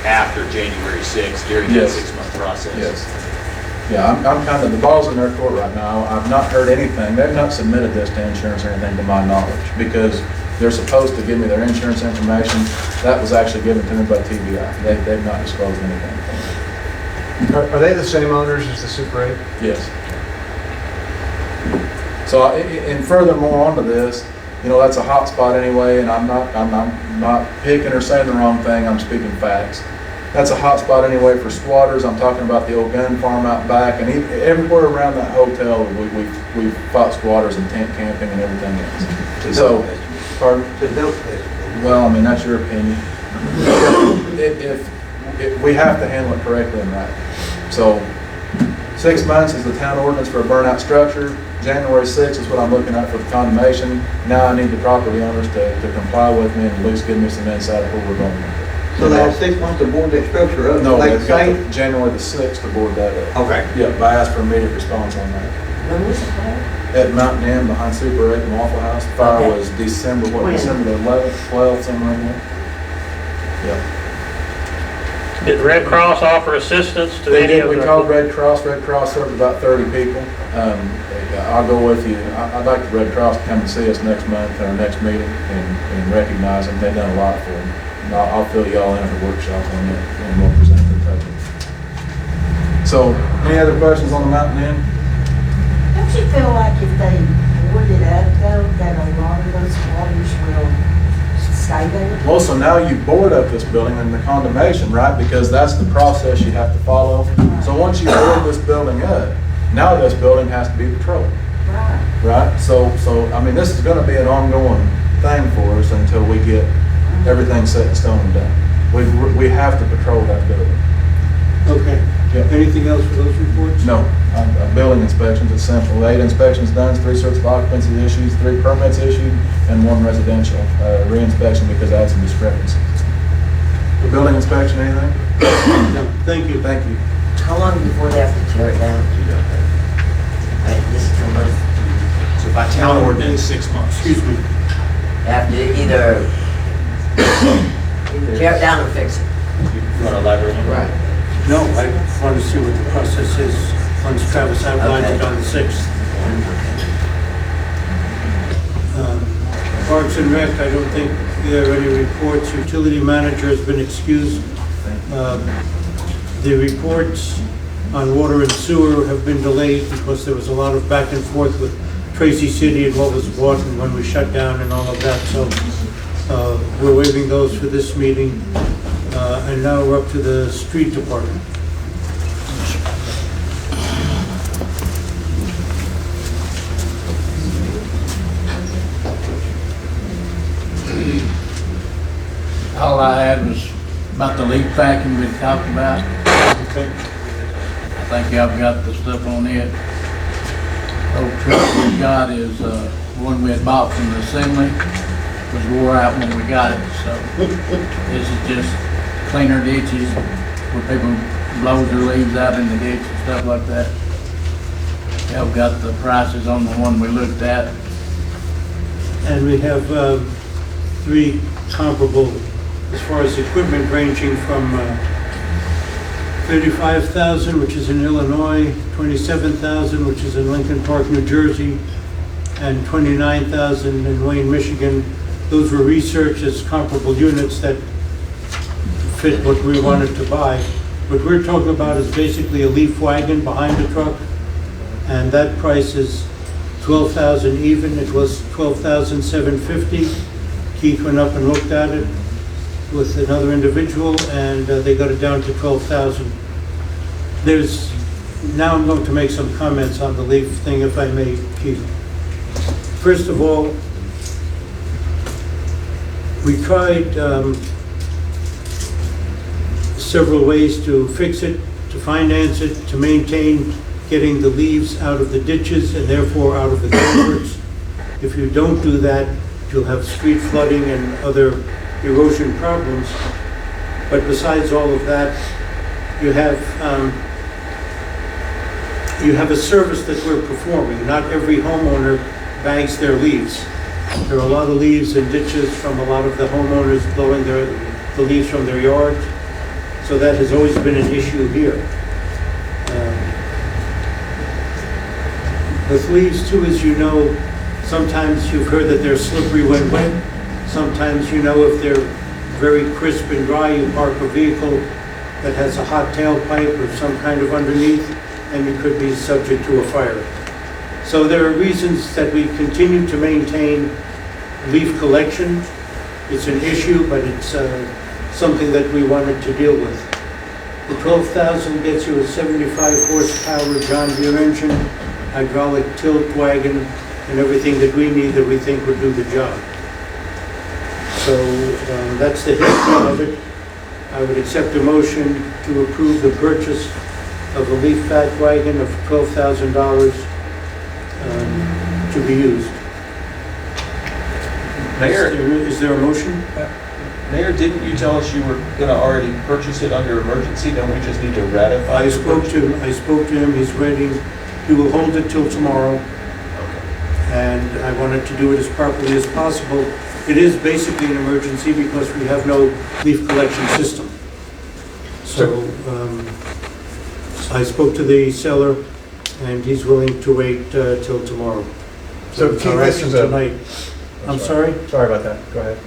after January 6th during that 6-month process? Yes. Yeah, I'm kind of, the ball's in their court right now. I've not heard anything. They've not submitted this to insurance or anything to my knowledge because they're supposed to give me their insurance information. That was actually given to me by TBI. They've not disclosed anything. Are they the same owners as the Super 8? Yes. So, and furthermore onto this, you know, that's a hot spot anyway, and I'm not picking or saying the wrong thing. I'm speaking facts. That's a hot spot anyway for squatters. I'm talking about the old gun farm out back, and everywhere around that hotel, we've fought squatters and tent camping and everything else. So, pardon? Well, I mean, that's your opinion. If we have to handle it correctly and right. So, 6 months is the town ordinance for a burnout structure. January 6th is what I'm looking at for the condemnation. Now I need the property owners to comply with me and at least give me some insight of where we're going. So they have 6 months to board that structure up? No, like they've got January the 6th to board that up. Okay. Yeah, but I asked for immediate response on that. When was it called? At Mountain Inn behind Super 8 and Waffle House. The fire was December, When? December the 11th, 12th, somewhere in there. Yeah. Did Red Cross offer assistance to They any did. of We the? called Red Cross. Red Cross served about 30 people. I'll go with you. I'd like the Red Cross to come and see us next month at our next meeting and recognize them. They've done a lot for them. I'll fill you all in at the workshop on it and we'll present the total. So, any other questions on the Mountain Inn? Don't you feel like if they board it up though, that a lot of those waters will stay there? Well, so now you board up this building in the condemnation, right? Because that's the process you have to follow. So once you board this building up, now this building has to be patrolled. Right. Right? So I mean, this is going to be an ongoing thing for us until we get everything set in stone and done. We have to patrol that building. Okay. Yep. Anything else for those reports? No. Building inspections, it's simple. 8 inspections done, 3 certs of occupancy issued, 3 permits issued, and 1 residential re-inspection because I had some discrepancies. The building inspection, anything? No. Thank you. Thank you. How long before they have to tear it down? This is the month. So by town ordinance, 6 months. Excuse me. Have to either tear it down or fix it. You want to elaborate on that? Right. No, I want to see what the process is once Travis outlines it on the 6th. Parks and Rec, I don't think there are any reports. Utility manager has been excused. The reports on water and sewer have been delayed because there was a lot of back and forth with Tracy City and what was bought and when we shut down and all of that. So we're waiving those for this meeting. And now we're up to the street department. All I had was about the leaf packing we talked about. Okay. I think y'all got the stuff on it. Old truck we got is one we had bought from the assembly. Was wore out when we got it, so this is just cleaner ditches where people blow their leaves out in the ditch and stuff like that. Y'all got the prices on the one we looked at. And we have 3 comparable as far as equipment ranging from $35,000, which is in Illinois, $27,000, which is in Lincoln Park, New Jersey, and $29,000 in Wayne, Michigan. Those were researched as comparable units that fit what we wanted to buy. What we're talking about is basically a leaf wagon behind the truck, and that price is $12,000 even. It was $12,750. Keith went up and looked at it with another individual, and they got it down to $12,000. Now I'm going to make some comments on the leaf thing, if I may, Keith. First of all, we tried several ways to fix it, to finance it, to maintain getting the leaves out of the ditches and therefore out of the culverts. If you don't do that, you'll have street flooding and other erosion problems. But besides all of that, you have a service that we're performing. Not every homeowner bags their leaves. There are a lot of leaves in ditches from a lot of the homeowners blowing the leaves from their yards. So that has always been an issue here. With leaves too, as you know, sometimes you've heard that they're slippery when wet. Sometimes you know if they're very crisp and dry, you park a vehicle that has a hot tailpipe or some kind of underneath, and you could be subject to a fire. So there are reasons that we continue to maintain leaf collection. It's an issue, but it's something that we wanted to deal with. The $12,000 gets you a 75 horsepower John Deere engine, hydraulic tilt wagon, and everything that we need that we think would do the job. So that's the history of it. I would accept a motion to approve the purchase of a leaf pack wagon of $12,000 to be used. Mayor, Is there a motion? Mayor, didn't you tell us you were going to already purchase it under emergency? Don't we just need to ratify? I spoke to him, he's ready. He will hold it till tomorrow. And I wanted to do it as properly as possible. It is basically an emergency because we have no leaf collection system. So I spoke to the seller and he's willing to wait till tomorrow. So Keith, this is tonight. I'm sorry? Sorry about that. Go ahead.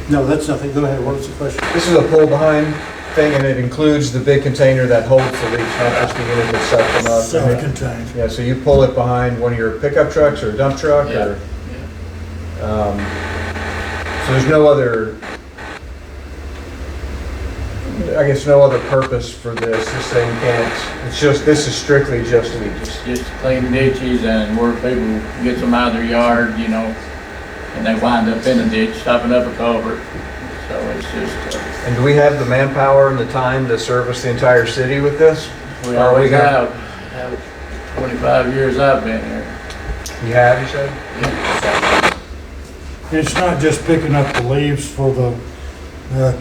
No, that's nothing. Go ahead. What was the question? This is a pull behind thing, and it includes the big container that holds the leaves, not just the unit that sucks them up. Self-contained. Yeah, so you pull it behind one of your pickup trucks or a dump truck, or so there's no other, I guess, no other purpose for this. This thing can't. It's just, this is strictly just leaves. Just to clean ditches and where people get them out of their yard, you know, and they wind up in the ditch, stopping up a culvert. So it's just. And do we have the manpower and the time to service the entire city with this? We always have. 25 years I've been here. You have, you said? Yeah. It's not just picking up the leaves for the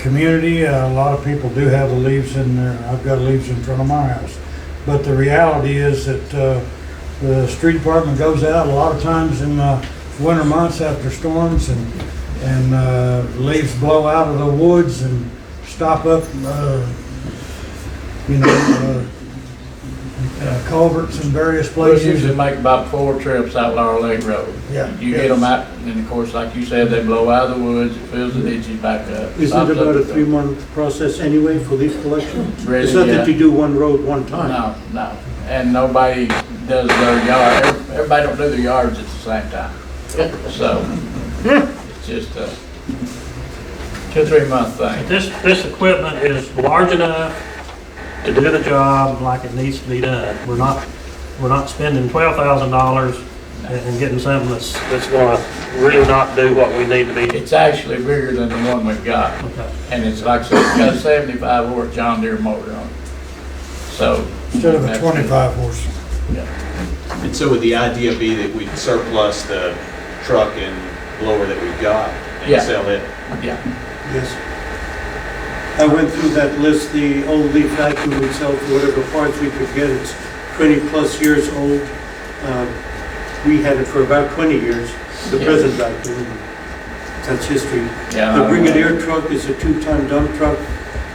community. A lot of people do have the leaves in there. I've got leaves in front of my house. But the reality is that the street department goes out a lot of times in winter months after storms, and leaves blow out of the woods and stop up, culverts in various We places. usually make about 4 trips out Laurel Lake Road. Yeah. You get them out, and of course, like you said, they blow out of the woods, it fills the ditches back up. Isn't stops it up about a the- 3-month process anyway for leaf collection? Really, It's not that yeah. you do one road one time. No, no, and nobody does their yard, everybody don't do their yards at the same time. So, it's just a 2-3 month thing. This equipment is large enough to do the job like it needs to be done. We're not spending $12,000 and getting something that's gonna really not do what we need to be. It's actually bigger than the one we've got. Okay. And it's like, I said, it's got a 75 horse John Deere motor on it. So. Instead of a that's 25 horse. good. Yeah. And so would the idea be that we'd surplus the truck and blower that we've got and Yeah. sell it? Yeah. Yes. I went through that list, the old leaf vacuum would sell for whatever parts we could get. It's 20+ years old. We had it for about 20 years, the Yeah. present vacuum. That's history. Yeah, The I- Brigadier truck is a 2-ton dump truck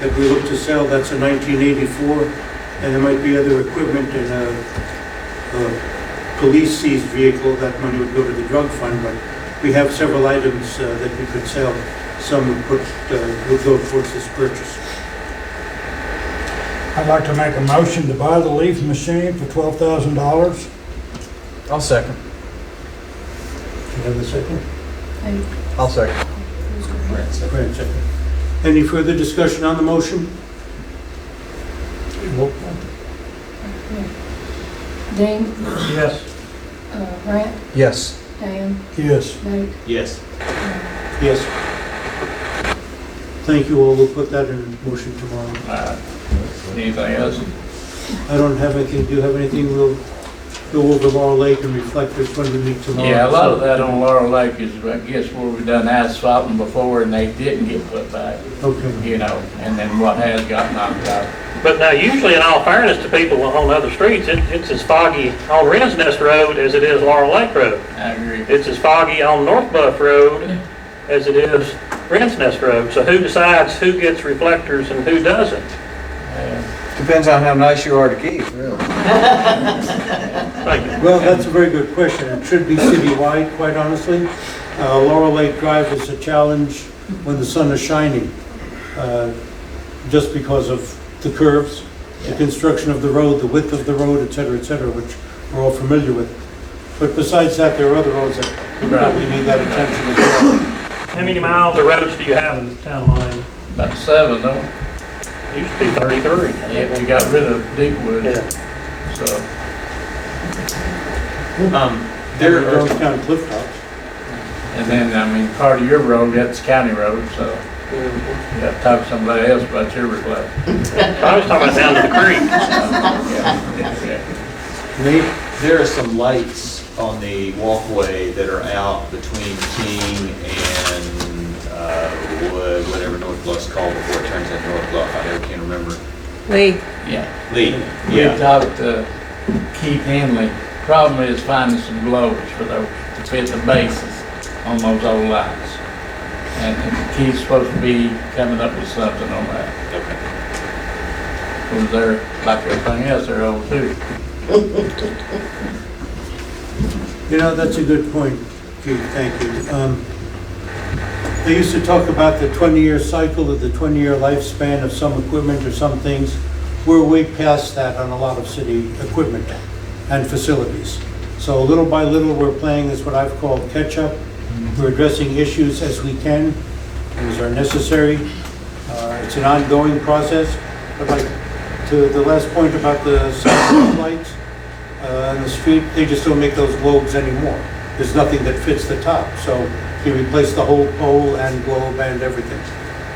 that we look to sell. That's a 1984. And there might be other equipment in a police seized vehicle. That money would go to the drug fund, but we have several items that we could sell. Some would go towards this purchase. I'd like to make a motion to buy the leaf machine for $12,000. I'll second. Do you have a second? I'll second. Grant, second. Any further discussion on the motion? Dean, Yes. Grant, Yes. Dan, Yes. Nate. Yes. Yes. Thank you all. We'll put that in motion tomorrow. Anything else? I don't have anything. Do you have anything? We'll go over Laurel Lake and reflectors when we meet tomorrow. Yeah, a lot of that on Laurel Lake is, I guess, where we've done asphalting before and they didn't get put back, Okay. you know, and then what has got knocked out. But now, usually, in all fairness to people on other streets, it's as foggy on Wren's Nest Road as it is Laurel Lake Road. I agree. It's as foggy on North Bluff Road as it is Wren's Nest Road. So who decides who gets reflectors and who doesn't? Depends on how nice you are to keep, really. Thank you. Well, that's a very good question. It should be citywide, quite honestly. Laurel Lake Drive is a challenge when the sun is shining, just because of the curves, the construction of the road, the width of the road, et cetera, which we're all familiar with. But besides that, there are other roads that probably need that attention as well. How many miles of roads do you have in the town of Monteagle? About 7, though. Used to be 33. Yeah, we got rid of Deepwood, Yeah. so. There There are are, downtown cliff tops. And then, I mean, part of your road, that's county road, so you got to talk to somebody else about your reflector. I was talking about down to the creek. Nate? there are some lights on the walkway that are out between King and Wood, whatever North Bluff's called before it turns into North Bluff. I never can remember. Lee, Yeah. Lee. We Yeah. talked to Keith Henley. Problem is finding some blowers for those, to fit the bases on those old lights. And Keith's supposed to be coming up with something on that. Okay. Because they're, like everything else, they're old too. You know, that's a good point, Keith, thank you. They used to talk about the 20-year cycle or the 20-year lifespan of some equipment or some things. We're way past that on a lot of city equipment and facilities. So little by little, we're playing as what I've called catch-up. We're addressing issues as we can, as are necessary. It's an ongoing process, but like to the last point about the sidewalk lights on the street, they just don't make those globes anymore. There's nothing that fits the top, so they replace the whole pole and globe and everything,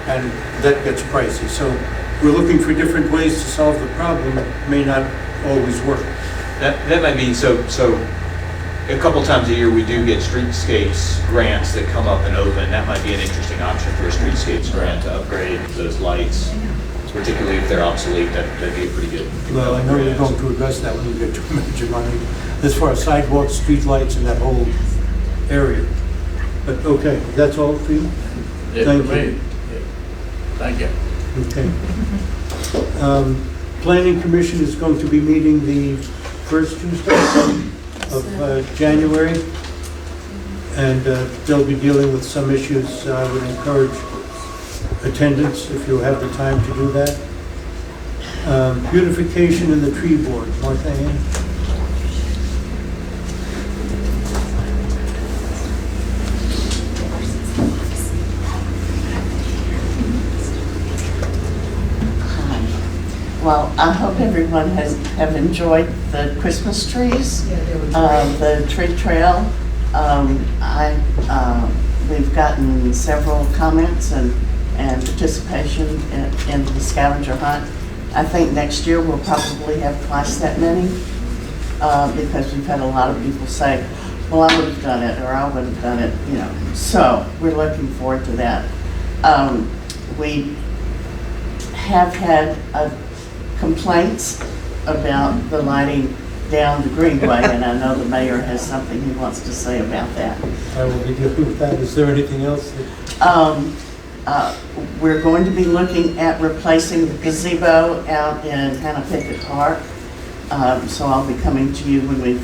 and that gets pricey. So we're looking for different ways to solve the problem. It may not always work. That might be, so a couple times a year, we do get streetscapes grants that come up and open. That might be an interesting option for a streetscapes grant to upgrade those lights, particularly if they're obsolete. That'd be a pretty good. Well, I know you're going to address that when we get to major money, as far as sidewalks, street lights, and that whole area. But, okay, that's all for you? Yeah, Thank for you. me. Yeah. Thank you. Okay. Planning Commission is going to be meeting the first Tuesday of January, and they'll be dealing with some issues. I would encourage attendance if you have the time to do that. Beautification in the tree board, Martha Ann? Well, I hope everyone have enjoyed the Christmas trees, the tree trail. We've gotten several comments and participation in the scavenger hunt. I think next year we'll probably have twice that many because we've had a lot of people say, well, I would have done it, or I would have done it, you know. So we're looking forward to that. We have had complaints about the lighting down the Greenway, and I know the mayor has something he wants to say about that. I will be dealing with that. Is there anything else? We're going to be looking at replacing the gazebo out in Hannah Pickett Park. So I'll be coming to you when we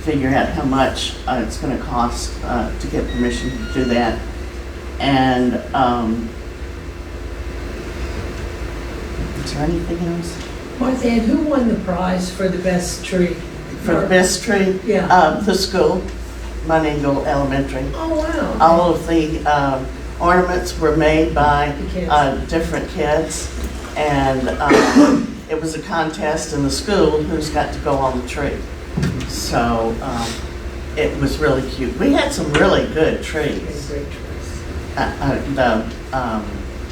figure out how much it's going to cost to get permission to do that. And is there anything else? Martha Ann, who won the prize for the best tree? For the best tree? Yeah. The school, Monteagle Elementary. Oh, wow. All of the ornaments were made by different kids, and it was a contest in the school who's got to go on the tree. So it was really cute. We had some really good trees. Great trees. The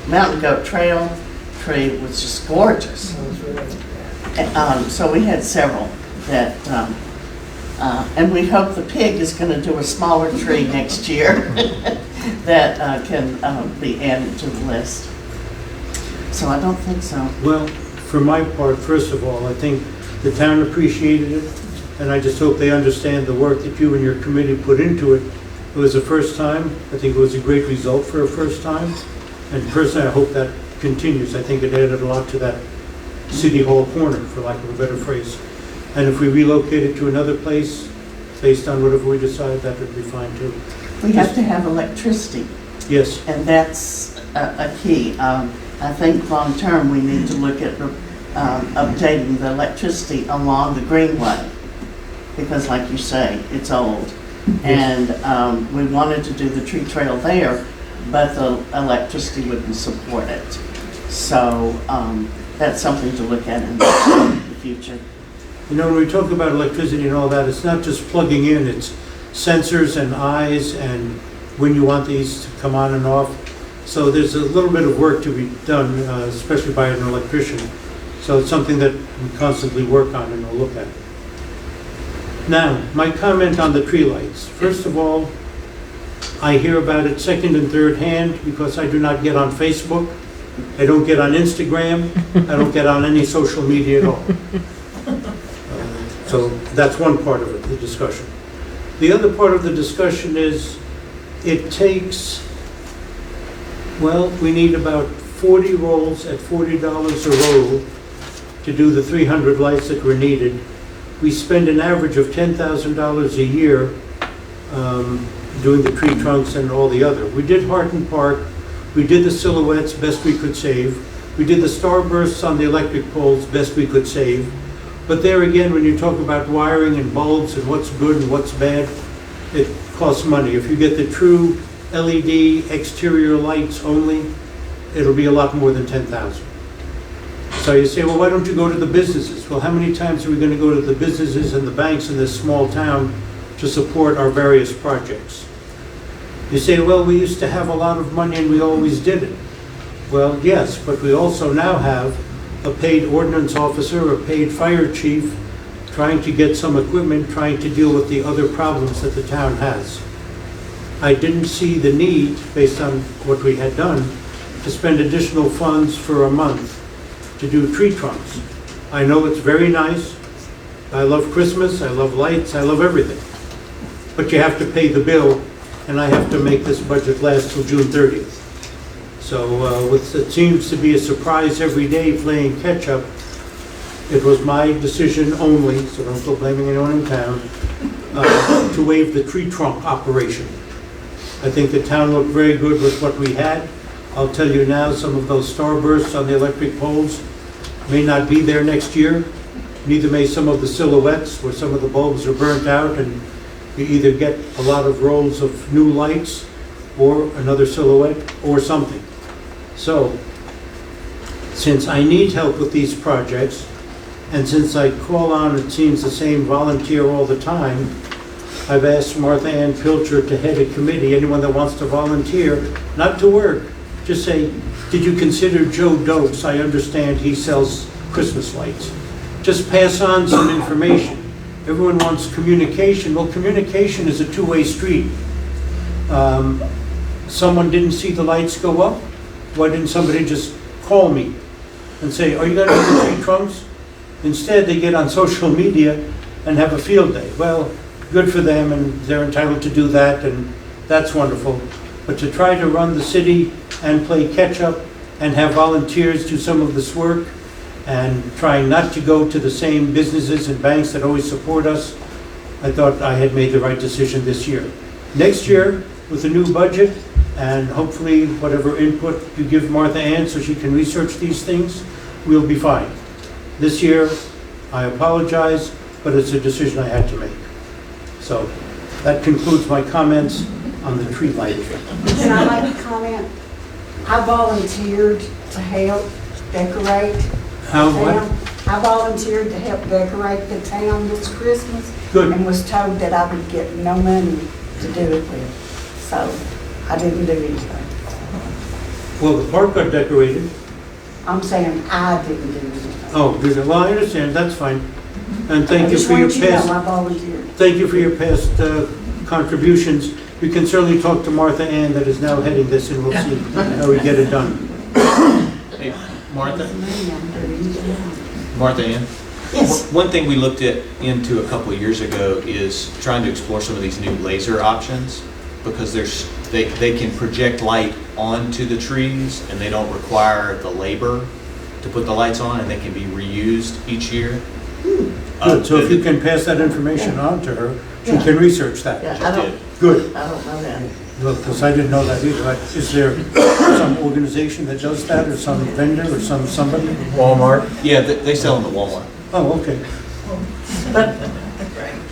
Mountain Goat Trail tree was just gorgeous. That was really So we had several that, and we hope the pig is going to do a smaller tree next year that can be added to the list. So I don't think so. Well, for my part, first of all, I think the town appreciated it, and I just hope they understand the work that you and your committee put into it. It was a first time. I think it was a great result for a first time. And personally, I hope that continues. I think it added a lot to that City Hall corner, for lack of a better phrase. And if we relocate it to another place, based on whatever we decide, that would be fine too. We have to have electricity. Yes. And that's a key. I think long-term, we need to look at updating the electricity along the Greenway, because like you say, it's old. Yes. And we wanted to do the tree trail there, but the electricity wouldn't support it. So that's something to look at in the future. You know, when we talk about electricity and all that, it's not just plugging in, it's sensors and eyes and when you want these to come on and off. So there's a little bit of work to be done, especially by an electrician. So it's something that we constantly work on and we'll look at. Now, my comment on the tree lights. First of all, I hear about it second and third hand because I do not get on Facebook. I don't get on Instagram. I don't get on any social media at all. So that's one part of it, the discussion. The other part of the discussion is it takes, well, we need about 40 rolls at $40 a roll to do the 300 lights that were needed. We spend an average of $10,000 a year doing the tree trunks and all the other. We did Harton Park. We did the silhouettes best we could save. We did the starbursts on the electric poles best we could save. But there again, when you talk about wiring and bulbs and what's good and what's bad, it costs money. If you get the true LED exterior lights only, it'll be a lot more than $10,000. So you say, well, why don't you go to the businesses? Well, how many times are we going to go to the businesses and the banks in this small town to support our various projects? You say, well, we used to have a lot of money and we always did it. Well, yes, but we also now have a paid ordnance officer, a paid fire chief, trying to get some equipment, trying to deal with the other problems that the town has. I didn't see the need, based on what we had done, to spend additional funds for a month to do tree trunks. I know it's very nice. I love Christmas, I love lights, I love everything. But you have to pay the bill, and I have to make this budget last till June 30th. So it seems to be a surprise every day playing catch up. it was my decision only, so don't go blaming anyone in town, to waive the tree trunk operation. I think the town looked very good with what we had. I'll tell you now, some of those starbursts on the electric poles may not be there next year. Neither may some of the silhouettes where some of the bulbs are burnt out, and you either get a lot of rolls of new lights or another silhouette or something. So, since I need help with these projects, and since I call on, it seems, the same volunteer all the time, I've asked Martha Ann Pilcher to head a committee. Anyone that wants to volunteer, not to work, just say, did you consider Joe Dokes? I understand he sells Christmas lights. Just pass on some information. Everyone wants communication. Well, communication is a two-way street. Someone didn't see the lights go up. Why didn't somebody just call me and say, are you going to do the tree trunks? Instead, they get on social media and have a field day. Well, good for them, and they're entitled to do that, and that's wonderful. But to try to run the city and play catch-up and have volunteers do some of this work and trying not to go to the same businesses and banks that always support us, I thought I had made the right decision this year. Next year, with a new budget, and hopefully whatever input you give Martha Ann so she can research these things, we'll be fine. This year, I apologize, but it's a decision I had to make. So that concludes my comments on the tree lighting. Can I make a comment? I volunteered to help decorate How, the what? town. I volunteered to help decorate the town this Christmas. Good. And was told that I would get no money to do it with. So I didn't do anything. Well, the park got decorated. I'm saying I didn't do anything. Oh, good. Well, I understand, that's fine. And thank you I just for your want you to know I past, volunteered. thank you for your past contributions. We can certainly talk to Martha Ann that is now heading this, and we'll see how we get it done. Hey, Martha? Yes. Martha Ann? One thing we looked into a couple of years ago is trying to explore some of these new laser options, because they can project light onto the trees, and they don't require the labor to put the lights on, and they can be reused each year. Good, so if you can pass that information on to her, she can research that. Yeah, I don't, Good. I don't know that. Well, because I didn't know that either. Is there some organization that does that, or some vendor, or somebody? Walmart? Yeah, they sell them at Walmart. Oh, okay. But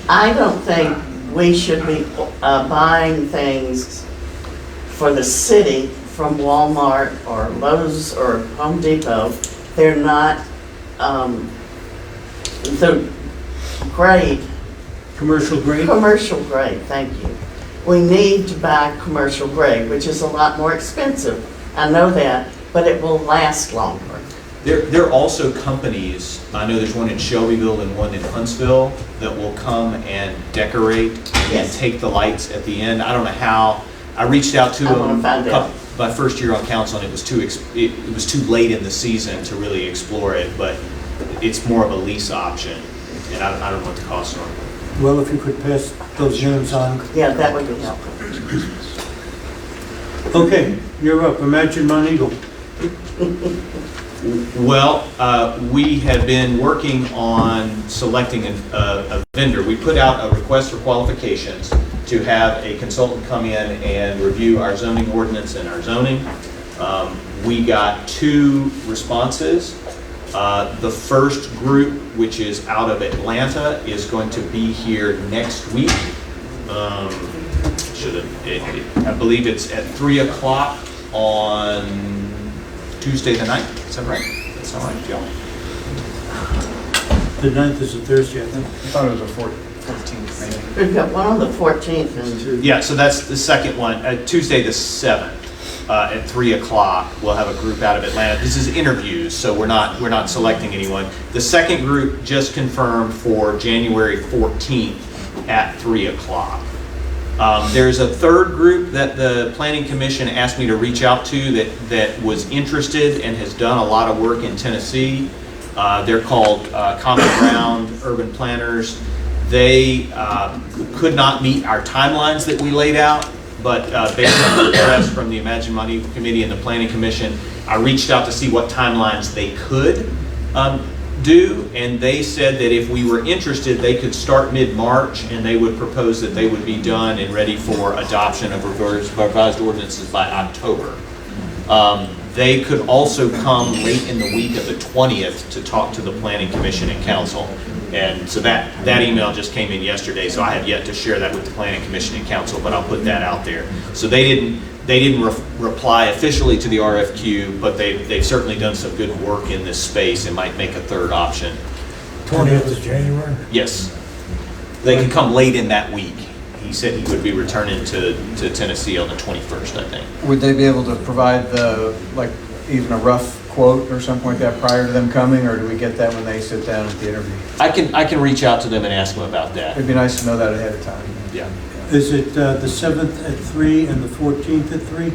I don't think we should be buying things for the city from Walmart or Lowe's or Home Depot. They're not, the grade. Commercial grade? Commercial grade, thank you. We need to buy commercial grade, which is a lot more expensive. I know that, but it will last longer. There are also companies, I know there's one in Shelbyville and one in Huntsville, that will come and decorate and take the lights at the end. I don't know how. I reached out to them my first year on council, and it was too late in the season to really explore it, but it's more of a lease option, and I don't know what the costs are. Well, if you could pass those names on. Yeah, that would be helpful. Okay, you're up. Imagine Monteagle. Well, we have been working on selecting a vendor. We put out a request for qualifications to have a consultant come in and review our zoning ordinance and our zoning. We got 2 responses. The first group, which is out of Atlanta, is going to be here next week. I believe it's at 3 o'clock on Tuesday the 9th. Is that right? That's all right, Joe. The 9th is a Thursday, I think. I thought it was a 14th, maybe. We've got one on the 14th. And Yeah, so that's the second one. Tuesday the 7th at 3 o'clock, we'll have a group out of Atlanta. This is interviews, so we're not selecting anyone. The second group just confirmed for January 14th at 3 o'clock. There's a third group that the Planning Commission asked me to reach out to that was interested and has done a lot of work in Tennessee. They're called Common Ground Urban Planners. They could not meet our timelines that we laid out, but based on the request from the Imagine Monteagle Committee and the Planning Commission, I reached out to see what timelines they could due, and they said that if we were interested, they could start mid-March, and they would propose that they would be done and ready for adoption of revised ordinances by October. They could also come late in the week of the 20th to talk to the Planning Commission and Council. And so that email just came in yesterday, so I have yet to share that with the Planning Commission and Council, but I'll put that out there. So they didn't reply officially to the RFQ, but they've certainly done some good work in this space and might make a third option. 20th of January? Yes. They can come late in that week. He said he would be returning to Tennessee on the 21st, I think. Would they be able to provide even a rough quote or something like that prior to them coming, or do we get that when they sit down at the interview? I can reach out to them and ask them about that. It'd be nice to know that ahead of time. Yeah. Is it the 7th at 3 and the 14th at 3?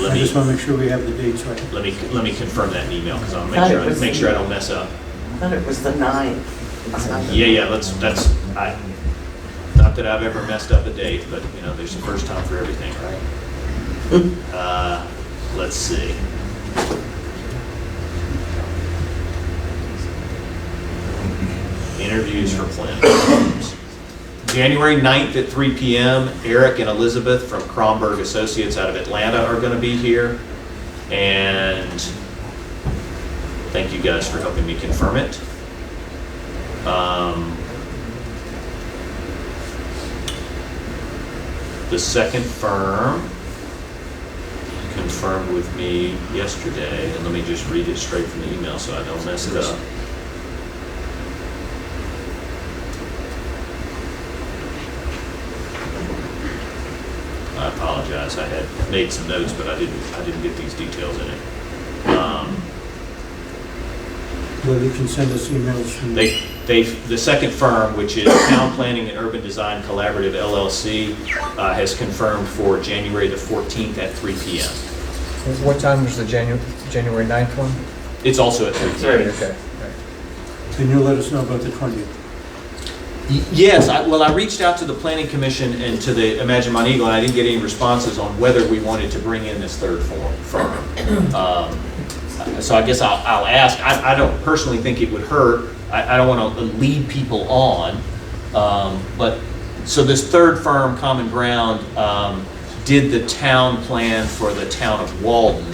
I just want to make sure we have the dates right. Let me confirm that in email, because I'll make sure I don't mess up. I thought it was the 9th. Yeah, that's not that I've ever messed up a date, but you know, there's a first time for everything, right? Let's see. Interviews for planning. January 9th at 3 p.m., Eric and Elizabeth from Kromberg Associates out of Atlanta are going to be here. And thank you guys for helping me confirm it. The second firm confirmed with me yesterday, and let me just read it straight from the email so I don't mess it up. I apologize. I had made some notes, but I didn't get these details in it. Well, you can send us emails from... The second firm, which is Town Planning and Urban Design Collaborative LLC, has confirmed for January the 14th at 3 p.m. What time was the January 9th one? It's also at 3 p.m. Okay. And you'll let us know about the 20th. Yes, I reached out to the Planning Commission and to the Imagine Monteagle, and I didn't get any responses on whether we wanted to bring in this third firm. So I guess I'll ask. I don't personally think it would hurt. I don't want to lead people on. But so this third firm, Common Ground, did the town plan for the town of Walden,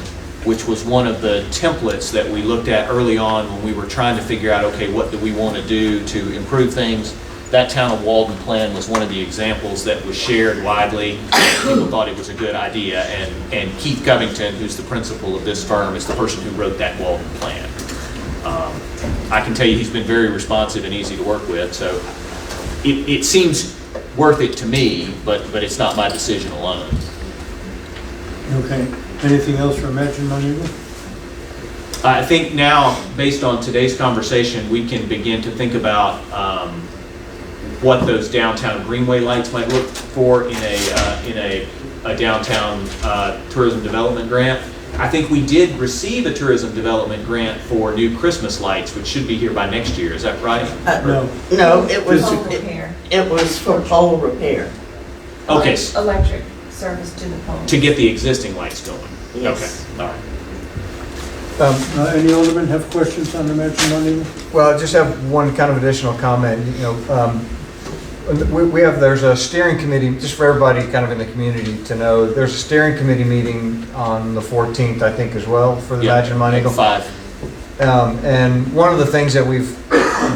which was one of the templates that we looked at early on when we were trying to figure out, okay, what do we want to do to improve things? That town of Walden plan was one of the examples that was shared widely. People thought it was a good idea, and Keith Covington, who's the principal of this firm, is the person who wrote that Walden plan. I can tell you he's been very responsive and easy to work with, so it seems worth it to me, but it's not my decision alone. Okay. Anything else for Imagine Monteagle? I think now, based on today's conversation, we can begin to think about what those downtown greenway lights might look for in a downtown tourism development grant. I think we did receive a tourism development grant for new Christmas lights, which should be here by next year. Is that right? No. No, it was Pole repair. it was for pole repair. Okay. Electric service to the pole. To get the existing lights going. Yes. Okay. All right. Any aldermen have questions on Imagine Monteagle? Well, I just have one kind of additional comment. There's a steering committee, just for everybody kind of in the community to know, there's a steering committee meeting on the 14th, I think, as well, for the Imagine Monteagle. 5. And one of the things that we've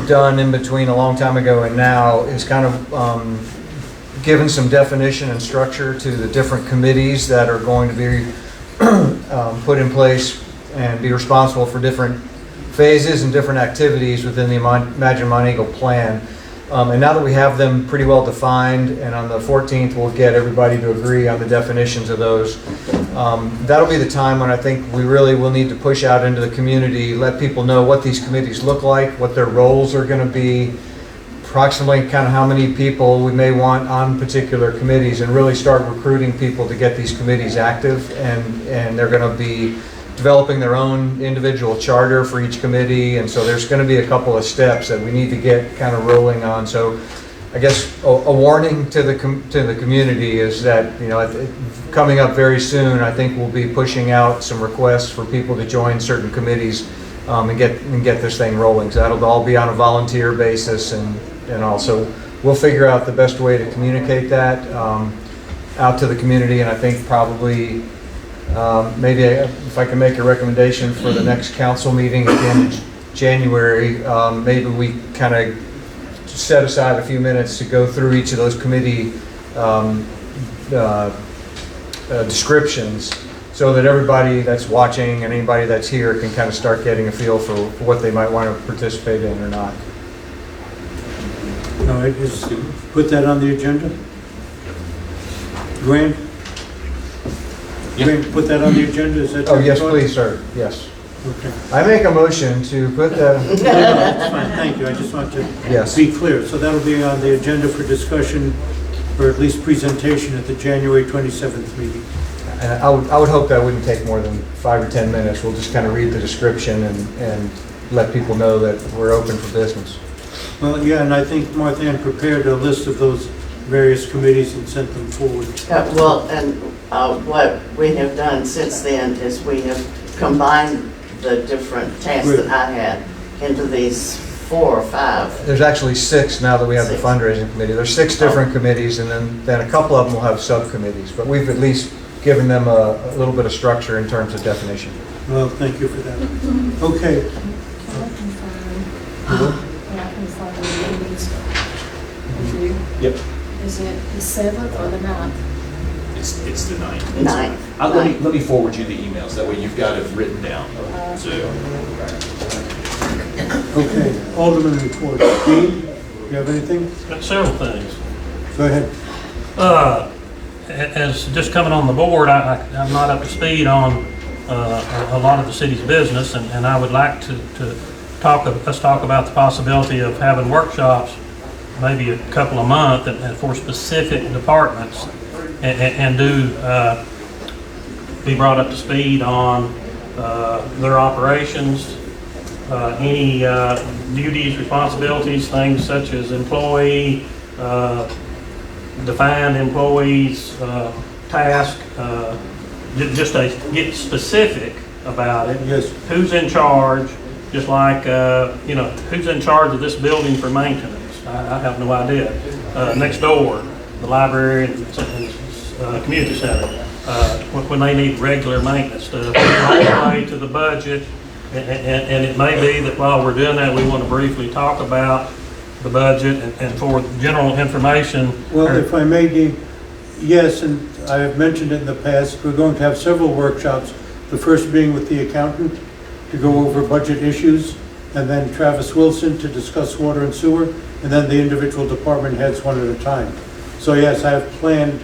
done in between a long time ago and now is kind of given some definition and structure to the different committees that are going to be put in place and be responsible for different phases and different activities within the Imagine Monteagle plan. And now that we have them pretty well defined, and on the 14th we'll get everybody to agree on the definitions of those, that'll be the time when I think we really will need to push out into the community, let people know what these committees look like, what their roles are going to be, approximately kind of how many people we may want on particular committees, and really start recruiting people to get these committees active. And they're going to be developing their own individual charter for each committee, and so there's going to be a couple of steps that we need to get kind of rolling on. So I guess a warning to the community is that, coming up very soon, I think we'll be pushing out some requests for people to join certain committees and get this thing rolling. So that'll all be on a volunteer basis, and also we'll figure out the best way to communicate that out to the community. And I think probably maybe if I can make a recommendation for the next council meeting at the end of January, maybe we kind of set aside a few minutes to go through each of those committee descriptions, so that everybody that's watching and anybody that's here can kind of start getting a feel for what they might want to participate in or not. All right, just put that on the agenda. Grant? Grant, put that on the agenda, is that? Oh, yes, please, sir, yes. Okay. I make a motion to put that. No, that's fine, thank you, I just want to be clear. So that'll be on the agenda for discussion, or at least presentation at the January 27th meeting. And I would hope that wouldn't take more than 5 or 10 minutes. We'll just kind of read the description and let people know that we're open for business. Well, yeah, and I think Martha Ann prepared a list of those various committees and sent them forward. Well, and what we have done since then is we have combined the different tasks that I had into these 4 or 5. There's actually 6 now that we have the fundraising committee. There's 6 different committees, and then a couple of them will have subcommittees. But we've at least given them a little bit of structure in terms of definition. Well, thank you for that. Okay. Can I confirm the meetings with you? Yep. Is it the 7th or the 9th? It's the 9th. 9th. Let me forward you the emails, that way you've got it written down. So. Okay, Alderman report. Dean, you have anything? Got several things. Go ahead. As just coming on the board, I'm not up to speed on a lot of the city's business, and I would like to talk about the possibility of having workshops, maybe a couple a month, and for specific departments, and be brought up to speed on their operations, any duties, responsibilities, things such as employee, defined employees, task, just to get specific about it. Yes. Who's in charge, just like, who's in charge of this building for maintenance? I have no idea. Next door, the library and community center, when they need regular maintenance stuff, all the way to the budget. And it may be that while we're doing that, we want to briefly talk about the budget and for general information. Well, if I may, Dean, yes, and I have mentioned it in the past, we're going to have several workshops. The first being with the accountant to go over budget issues, and then Travis Wilson to discuss water and sewer, and then the individual department heads one at a time. So yes, I have planned,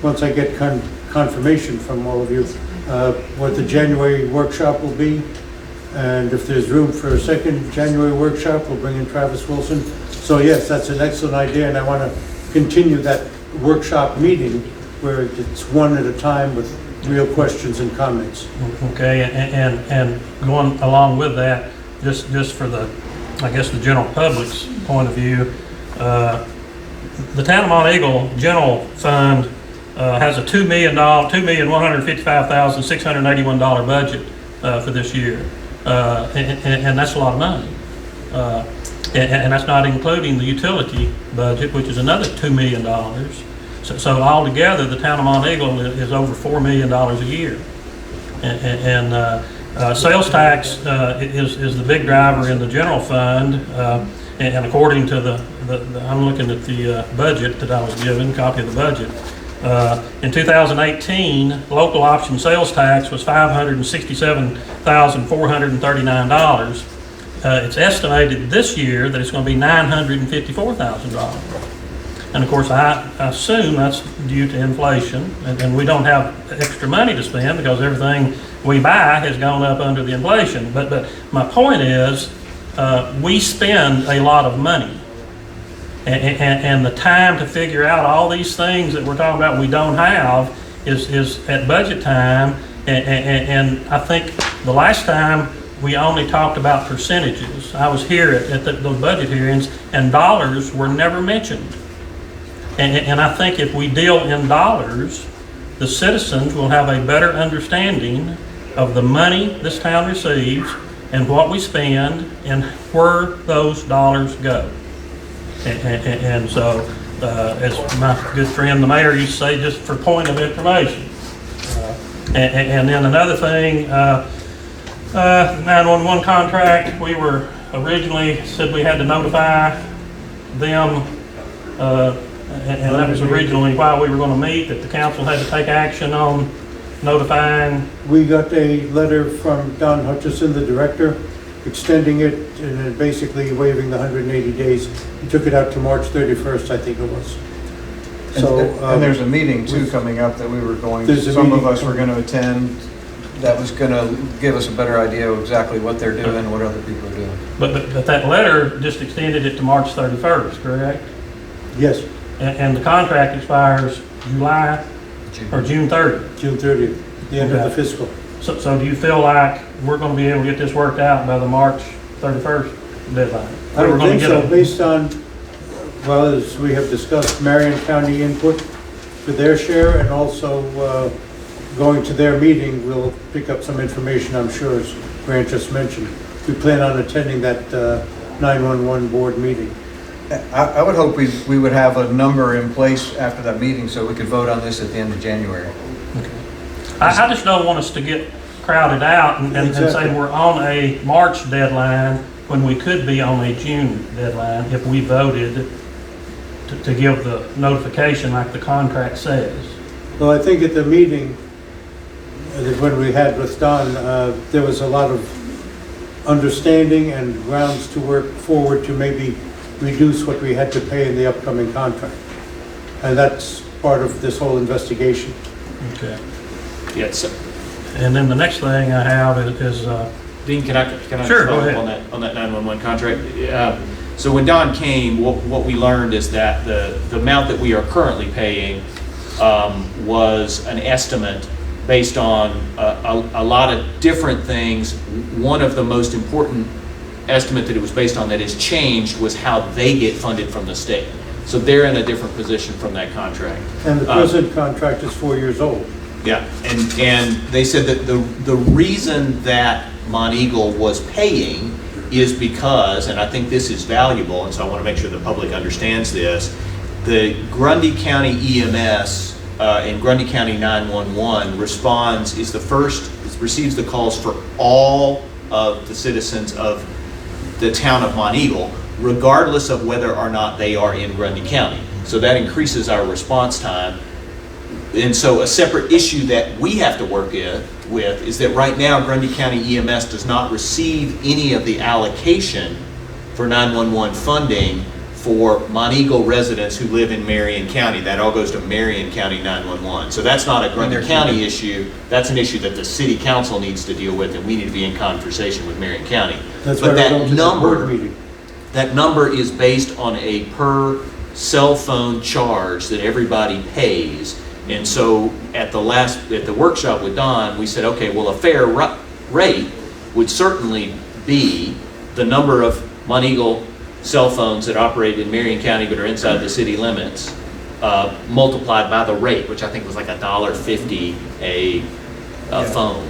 once I get confirmation from all of you, what the January workshop will be. And if there's room for a second January workshop, we'll bring in Travis Wilson. So yes, that's an excellent idea, and I want to continue that workshop meeting where it's one at a time with real questions and comments. Okay, and going along with that, just for the, I guess, the general public's point of view, the Town of Monteagle General Fund has a $2,155,681 budget for this year. And that's a lot of money. And that's not including the utility budget, which is another $2 million. So altogether, the town of Monteagle is over $4 million a year. And sales tax is the big driver in the general fund. And according to I'm looking at the budget that I was given, copy of the budget. In 2018, local option sales tax was $567,439. It's estimated this year that it's going to be $954,000. And of course, I assume that's due to inflation, and we don't have extra money to spend because everything we buy has gone up under the inflation. But my point is, we spend a lot of money. And the time to figure out all these things that we're talking about we don't have is at budget time. And I think the last time we only talked about percentages. I was here at those budget hearings, and dollars were never mentioned. And I think if we deal in dollars, the citizens will have a better understanding of the money this town receives and what we spend and where those dollars go. And so, as my good friend the mayor used to say, just for point of information. And then another thing, 911 contract, we were originally said we had to notify them, and that was originally why we were going to meet, that the council had to take action on notifying. We got a letter from Don Hutchison, the director, extending it and then basically waiving the 180 days. He took it out to March 31st, I think it was. So, And there's a meeting too coming up that we were going, There's a some of meeting. us were gonna attend, that was gonna give us a better idea of exactly what they're doing, what other people are doing. But that letter just extended it to March 31st, correct? Yes, And the contract expires July or June 30th. June 30th, the end of the Okay. fiscal. So do you feel like we're going to be able to get this worked out by the March 31st deadline? I We're don't gonna think get so, a- based on, well, as we have discussed, Marion County input for their share, and also going to their meeting, we'll pick up some information, I'm sure, as Grant just mentioned. We plan on attending that 911 board meeting. I would hope we would have a number in place after that meeting so we could vote on this at the end of January. I just don't want us to get crowded out and say Exactly. we're on a March deadline when we could be on a June deadline if we voted to give the notification like the contract says. Well, I think at the meeting, when we had with Don, there was a lot of understanding and grounds to work forward to maybe reduce what we had to pay in the upcoming contract. And that's part of this whole investigation. Okay. Yes. And then the next thing I have is Dean, can I Sure, go follow up ahead. on that 911 contract? So when Don came, what we learned is that the amount that we are currently paying was an estimate based on a lot of different things. One of the most important estimate that it was based on that has changed was how they get funded from the state. So they're in a different position from that contract. And the present contract is 4 years old. Yeah, and they said that the reason that Monteagle was paying is because, and I think this is valuable, and so I want to make sure the public understands this, the Grundy County EMS and Grundy County 911 receives the calls for all of the citizens of the town of Monteagle, regardless of whether or not they are in Grundy County. So that increases our response time. And so a separate issue that we have to work with is that right now Grundy County EMS does not receive any of the allocation for 911 funding for Monteagle residents who live in Marion County. That all goes to Marion County 911. So that's not a Grundy County issue. That's an issue that the city council needs to deal with, and we need to be in conversation with Marion County. That's But why we're that going to the board meeting. that number is based on a per cell phone charge that everybody pays. And so at the workshop with Don, we said, okay, well, a fair rate would certainly be the number of Monteagle cell phones that operate in Marion County but are inside the city limits, multiplied by the rate, which I think was like $1.50 a phone.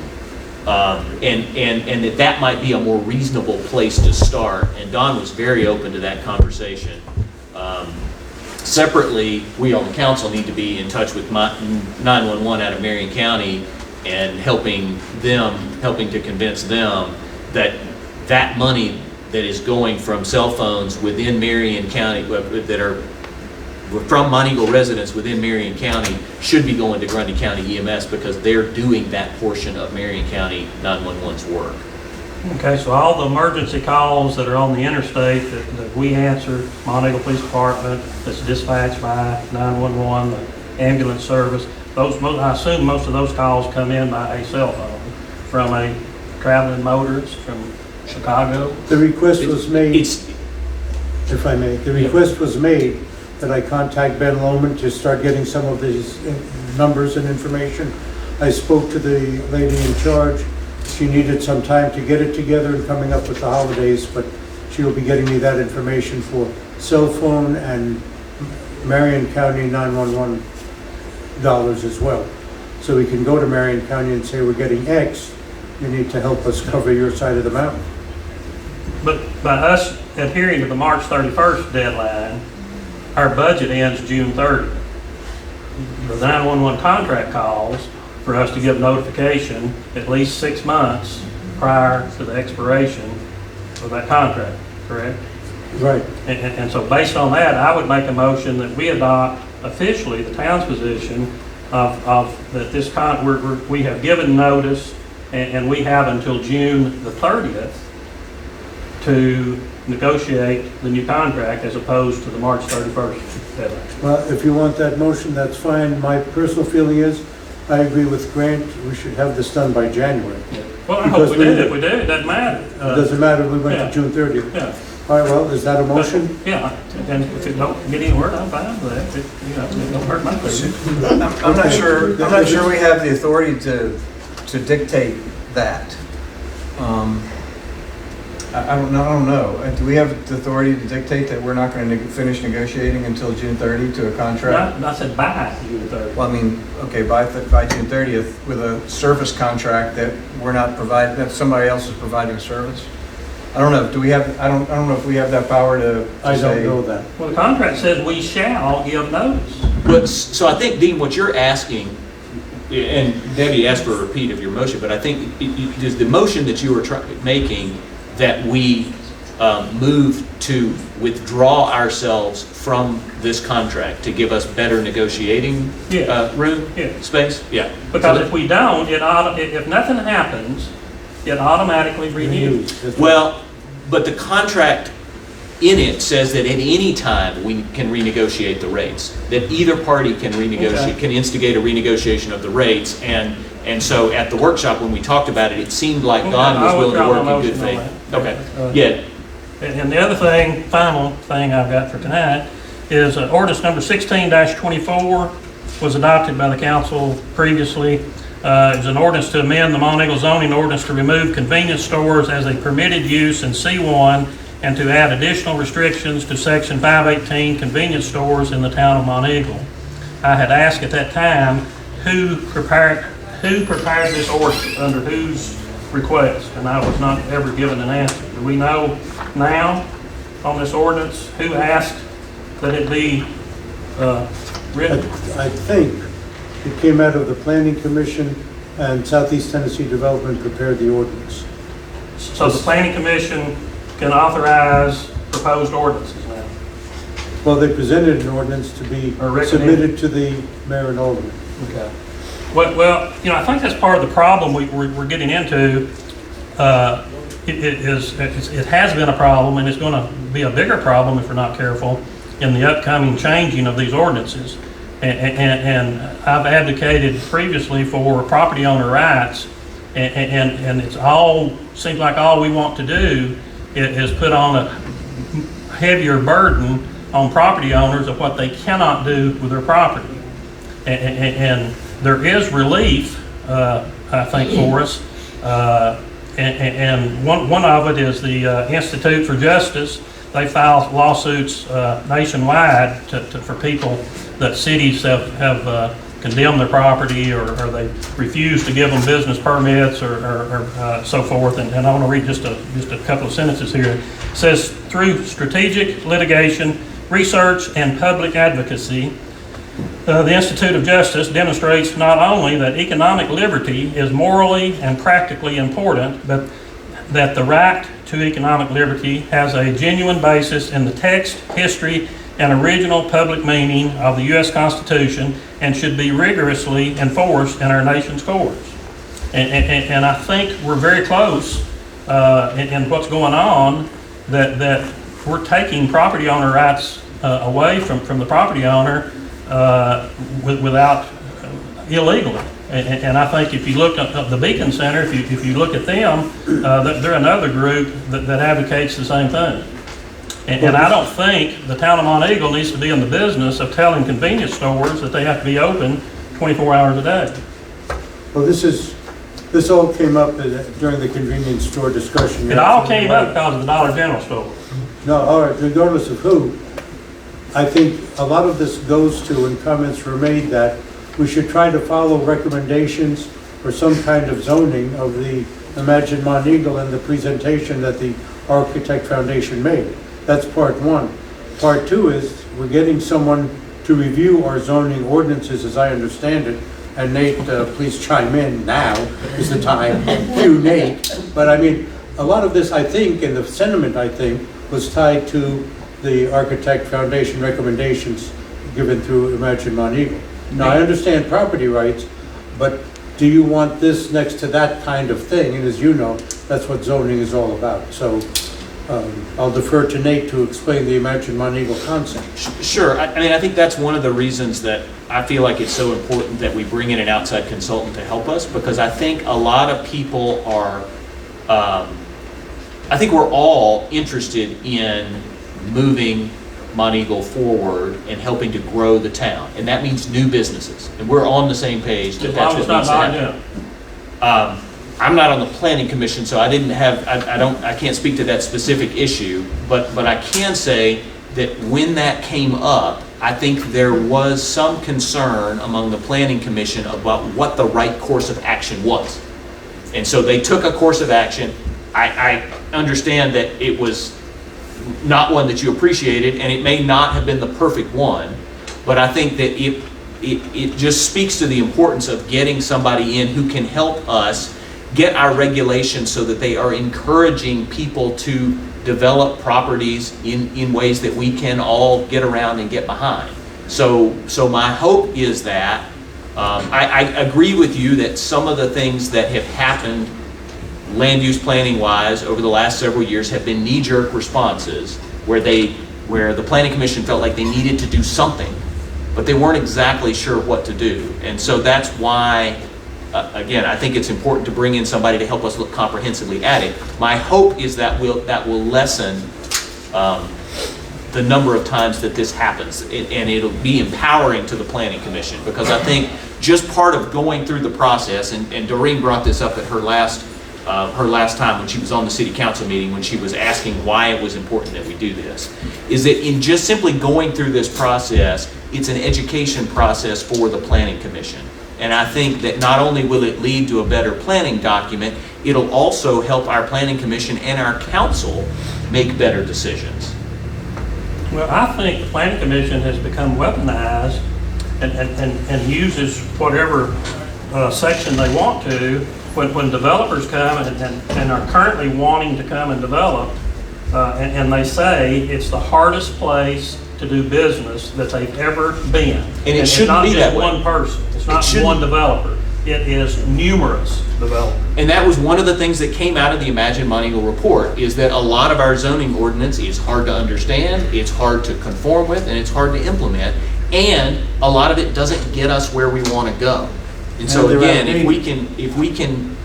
And that might be a more reasonable place to start. And Don was very open to that conversation. Separately, we on the council need to be in touch with 911 out of Marion County and helping to convince them that that money that is going from cell phones within Marion County, that are from Monteagle residents within Marion County, should be going to Grundy County EMS because they're doing that portion of Marion County 911's work. okay, so all the emergency calls that are on the interstate that we answer, Monteagle Police Department, that's dispatched by 911, the ambulance service, I assume most of those calls come in by a cell phone from a traveling motorist from Chicago. The request was made, if I may, the request was made that I contact Ben Lohman to start getting some of these numbers and information. I spoke to the lady in charge. She needed some time to get it together and coming up with the holidays, but she will be getting me that information for cell phone and Marion County 911 dollars as well. So we can go to Marion County and say we're getting X. you need to help us cover your side of the mountain. But by us adhering to the March 31st deadline, our budget ends June 30th. The 911 contract calls for us to give notification at least 6 months prior to the expiration of that contract, correct? Right. And so based on that, I would make a motion that we adopt officially the town's position of that this we have given notice and we have until June the 30th to negotiate the new contract as opposed to the March 31st deadline. Well, if you want that motion, that's fine. My personal feeling is, I agree with Grant, we should have this done by January. Well, I hope we did. If we do, it doesn't matter. It doesn't matter, we went to June 30th. Yeah. All right, well, is that a motion? Yeah, and if it don't get any word, I'm fine with that. It don't hurt my feelings. I'm not sure we have the authority to dictate that. I don't know. Do we have the authority to dictate that we're not going to finish negotiating until June 30 to a contract? I said by June 30. Well, I mean, okay, by June 30th with a service contract that we're not providing, that somebody else is providing service? I don't know. Do we have? I don't know if we have that power to I say. don't know that. Well, the contract says we shall give notice. But, so I think, Dean, what you're asking, and Debbie asked for a repeat of your motion, but I think is the motion that you were making that we move to withdraw ourselves from this contract to give us better negotiating room, space? Yeah. Because if we don't, if nothing happens, it automatically renews. Well, but the contract in it says that at any time we can renegotiate the rates, that either party can renegotiate, can instigate a renegotiation of the rates, and so at the workshop when we talked about it, it seemed like Don was willing to work in good faith. Okay, yeah. And the other thing, final thing I've got for tonight is ordinance number 16-24 was adopted by the council previously. It was an ordinance to amend the Monteagle zoning ordinance to remove convenience stores as a permitted use in C1 and to add additional restrictions to section 518 convenience stores in the town of Monteagle. I had asked at that time who prepared this ordinance, under whose request, and I was not ever given an answer. Do we know now on this ordinance who asked that it be written? I think it came out of the Planning Commission, and Southeast Tennessee Development prepared the ordinance. So the Planning Commission can authorize proposed ordinances now? Well, they presented an ordinance to be submitted to the mayor and alderman. Okay. Well, you know, I think that's part of the problem we're getting into. It has been a problem, and it's going to be a bigger problem if we're not careful in the upcoming changing of these ordinances. And I've advocated previously for property owner rights, and it's all, seems like all we want to do is put on a heavier burden on property owners of what they cannot do with their property. And there is relief, I think, for us. And one of it is the Institute for Justice. They file lawsuits nationwide for people that cities have condemned their property or they refuse to give them business permits or so forth. And I want to read just a couple of sentences here. It says, through strategic litigation, research, and public advocacy, the Institute of Justice demonstrates not only that economic liberty is morally and practically important, but that the right to economic liberty has a genuine basis in the text, history, and original public meaning of the U.S. Constitution and should be rigorously enforced in our nation's courts. And I think we're very close in what's going on, that we're taking property owner rights away from the property owner without illegally. And I think if you look at the Beacon Center, if you look at them, they're another group that advocates the same thing. And I don't think the town of Monteagle needs to be in the business of telling convenience stores that they have to be open 24 hours a day. Well, this all came up during the convenience store discussion. It all came up because of the Dollar General store. No, all right, regardless of who, I think a lot of this goes to, and comments were made that we should try to follow recommendations or some kind of zoning of the Imagine Monteagle and the presentation that the Architect Foundation made. That's part one. Part two is we're getting someone to review our zoning ordinances as I understand it. And Nate, please chime in now, is the time. Cue Nate. But I mean, a lot of this, I think, and the sentiment, I think, was tied to the Architect Foundation recommendations given through Imagine Monteagle. Now, I understand property rights, but do you want this next to that kind of thing? And as you know, that's what zoning is all about. So I'll defer to Nate to explain the Imagine Monteagle concept. Sure. I mean, I think that's one of the reasons that I feel like it's so important that we bring in an outside consultant to help us, because I think a lot of people are, I think we're all interested in moving Monteagle forward and helping to grow the town. And that means new businesses. And we're on the same page that that's what needs to happen. I'm not on the planning commission, so I didn't have, I can't speak to that specific issue, but I can say that when that came up, I think there was some concern among the planning commission about what the right course of action was. And so they took a course of action. I understand that it was not one that you appreciated, and it may not have been the perfect one, but I think that it just speaks to the importance of getting somebody in who can help us get our regulations so that they are encouraging people to develop properties in ways that we can all get around and get behind. So my hope is that, I agree with you that some of the things that have happened land use planning wise over the last several years have been knee-jerk responses where the planning commission felt like they needed to do something, but they weren't exactly sure what to do. And so that's why, again, I think it's important to bring in somebody to help us look comprehensively at it. My hope is that will lessen the number of times that this happens, and it'll be empowering to the planning commission, because I think just part of going through the process, and Doreen brought this up at her last time when she was on the city council meeting, when she was asking why it was important that we do this, is that in just simply going through this process, it's an education process for the planning commission. And I think that not only will it lead to a better planning document, it'll also help our planning commission and our council make better decisions. Well, I think the planning commission has become weaponized and uses whatever section they want to when developers come and are currently wanting to come and develop, and they say it's the hardest place to do business that they've ever been. And it shouldn't be that way. It's not just one person. It's not one developer. It is numerous developers. And that was one of the things that came out of the Imagine Monteagle report, is that a lot of our zoning ordinance is hard to understand, it's hard to conform with, and it's hard to implement, and a lot of it doesn't get us where we want to go. And so again, if we can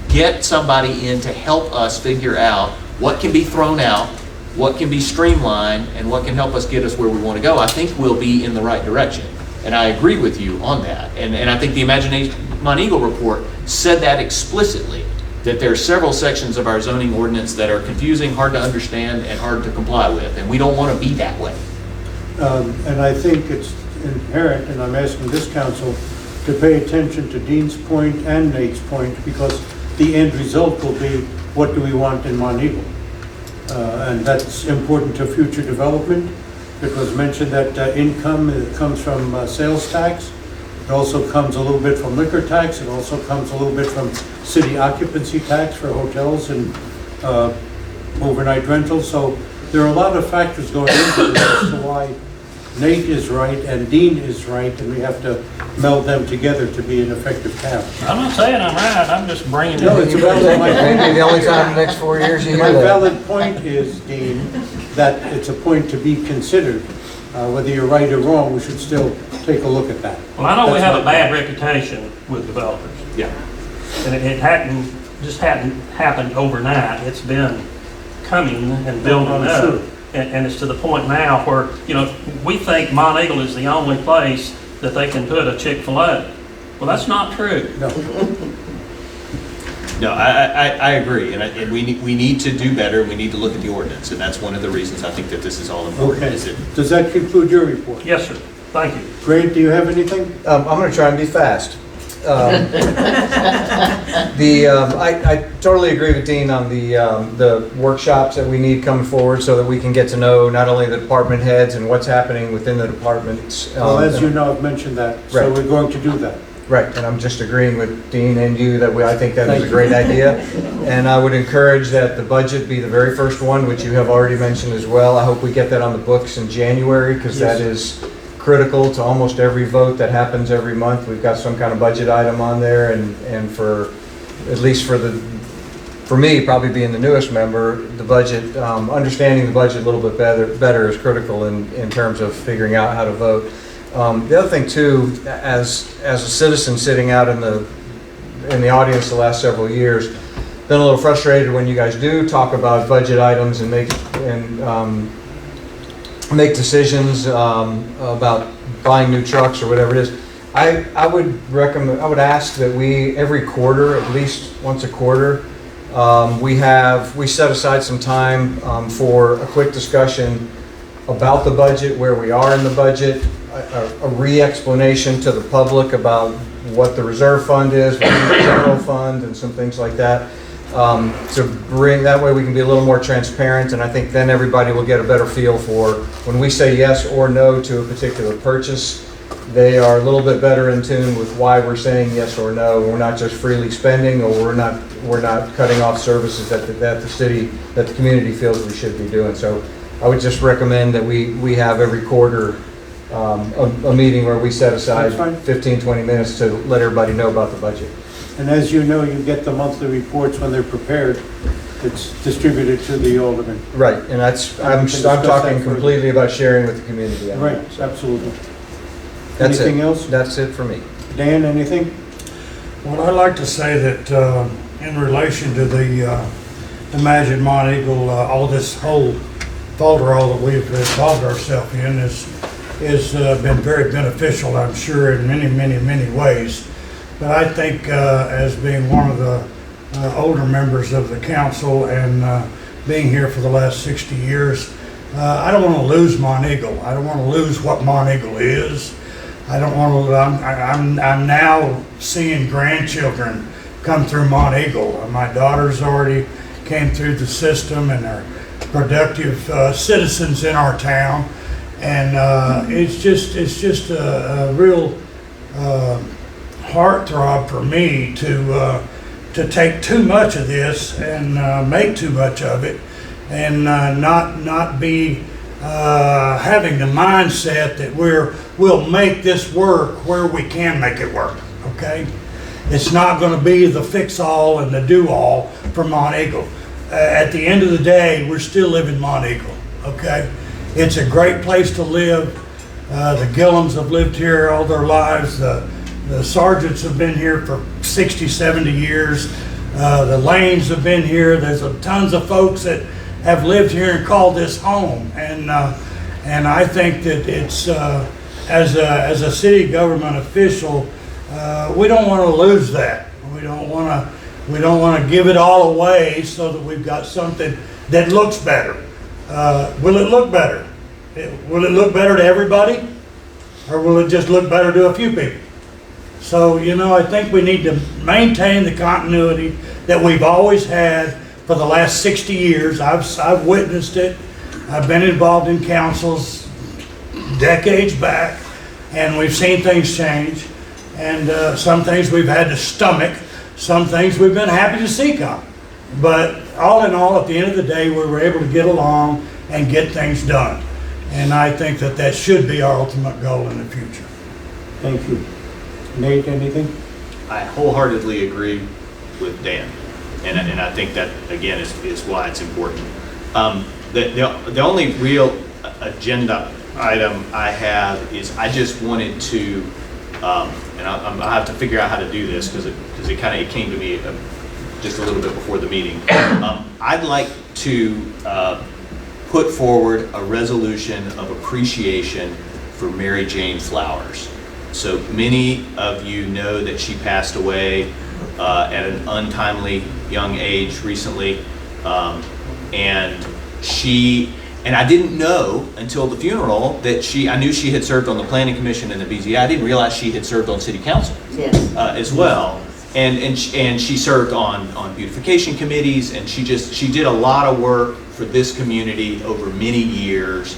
get somebody in to help us figure out what can be thrown out, what can be streamlined, and what can help us get us where we want to go, I think we'll be in the right direction. And I agree with you on that. And I think the Imagine Monteagle report said that explicitly, that there are several sections of our zoning ordinance that are confusing, hard to understand, and hard to comply with. And we don't want to be that way. And I think it's inherent, and I'm asking this council to pay attention to Dean's point and Nate's point, because the end result will be, what do we want in Monteagle? And that's important to future development. It was mentioned that income comes from sales tax. It also comes a little bit from liquor tax. It also comes a little bit from city occupancy tax for hotels and overnight rentals. So there are a lot of factors going into this as to why Nate is right and Dean is right, and we have to meld them together to be an effective town. I'm not saying I'm right, I'm just bringing it. No, it's a valid point. Maybe the only time in the next 4 years you hear My that. valid point is, Dean, that it's a point to be considered. Whether you're right or wrong, we should still take a look at that. Well, I know we That's have a my bad point. reputation with developers. Yeah. And it hadn't happened overnight. It's been coming and building up. Sure. And it's to the point now where, we think Monteagle is the only place that they can put a Chick-fil-A. Well, that's not true. No. No, I agree, and we need to do better. We need to look at the ordinance, and that's one of the reasons I think that this is all important. Okay. Does that conclude your report? Yes, sir. Thank you. Grant, do you have anything? I'm going to try and be fast. I totally agree with Dean on the workshops that we need coming forward so that we can get to know not only the department heads and what's happening within the departments. Well, as you know, I've mentioned that, so Right. we're going to do that. Right, and I'm just agreeing with Dean and you that I think that is a great idea. And I would encourage that the budget be the very first one, which you have already mentioned as well. I hope we get that on the books in January, because that is critical to almost every vote that happens every month. We've got some kind of budget item on there, and for, at least for me, probably being the newest member, the budget, understanding the budget a little bit better is critical in terms of figuring out how to vote. The other thing too, as a citizen sitting out in the audience the last several years, been a little frustrated when you guys do talk about budget items and make decisions about buying new trucks or whatever it is. I would ask that we every quarter, at least once a quarter, we set aside some time for a quick discussion about the budget, where we are in the budget, a re-explanation to the public about what the reserve fund is, what the general fund, and some things like that. To bring, that way we can be a little more transparent, and I think then everybody will get a better feel for when we say yes or no to a particular purchase. They are a little bit better in tune with why we're saying yes or no. We're not just freely spending, or we're not cutting off services that the community feels we should be doing. So I would just recommend that we have every quarter a meeting where we set aside 15-20 minutes to let everybody know about the budget. And as you know, you get the monthly reports when they're prepared. It's distributed to the aldermen. Right, and I'm talking completely about sharing with the community. Right, absolutely. That's Anything it. else? That's it for me. Dan, anything? Well, I'd like to say that in relation to the Imagine Monteagle, all this whole folderol that we've involved ourselves in has been very beneficial, I'm sure, in many, many, many ways. But I think as being one of the older members of the council and being here for the last 60 years, I don't want to lose Monteagle. I don't want to lose what Monteagle is. I don't want to, I'm now seeing grandchildren come through Monteagle. My daughters already came through the system and are productive citizens in our town. And it's just a real heartthrob for me to take too much of this and make too much of it, and not be having the mindset that we'll make this work where we can make it work. Okay, it's not going to be the fix-all and the do-all for Monteagle. At the end of the day, we're still living Monteagle. Okay, it's a great place to live. The Gillums have lived here all their lives. The Sargents have been here for 60, 70 years. The Lanes have been here. There's tons of folks that have lived here and called this home. And I think that it's, as a city government official, we don't want to lose that. We don't want to give it all away so that we've got something that looks better. Will it look better? Will it look better to everybody? Or will it just look better to a few people? So, I think we need to maintain the continuity that we've always had for the last 60 years. I've witnessed it. I've been involved in councils decades back, and we've seen things change. And some things we've had to stomach, some things we've been happy to see come. But all in all, at the end of the day, we were able to get along and get things done. And I think that should be our ultimate goal in the future. Thank you. Nate, anything? I wholeheartedly agree with Dan, and I think that, again, is why it's important. The only real agenda item I have is I just wanted to, and I'll have to figure out how to do this because it came to me just a little bit before the meeting. I'd like to put forward a resolution of appreciation for Mary Jane Flowers. So many of you know that she passed away at an untimely young age recently, and And I didn't know until the funeral that I knew she had served on the planning commission and the BZA. I didn't realize she had served on city council Yes. as well. And she served on beautification committees, and she did a lot of work for this community over many years,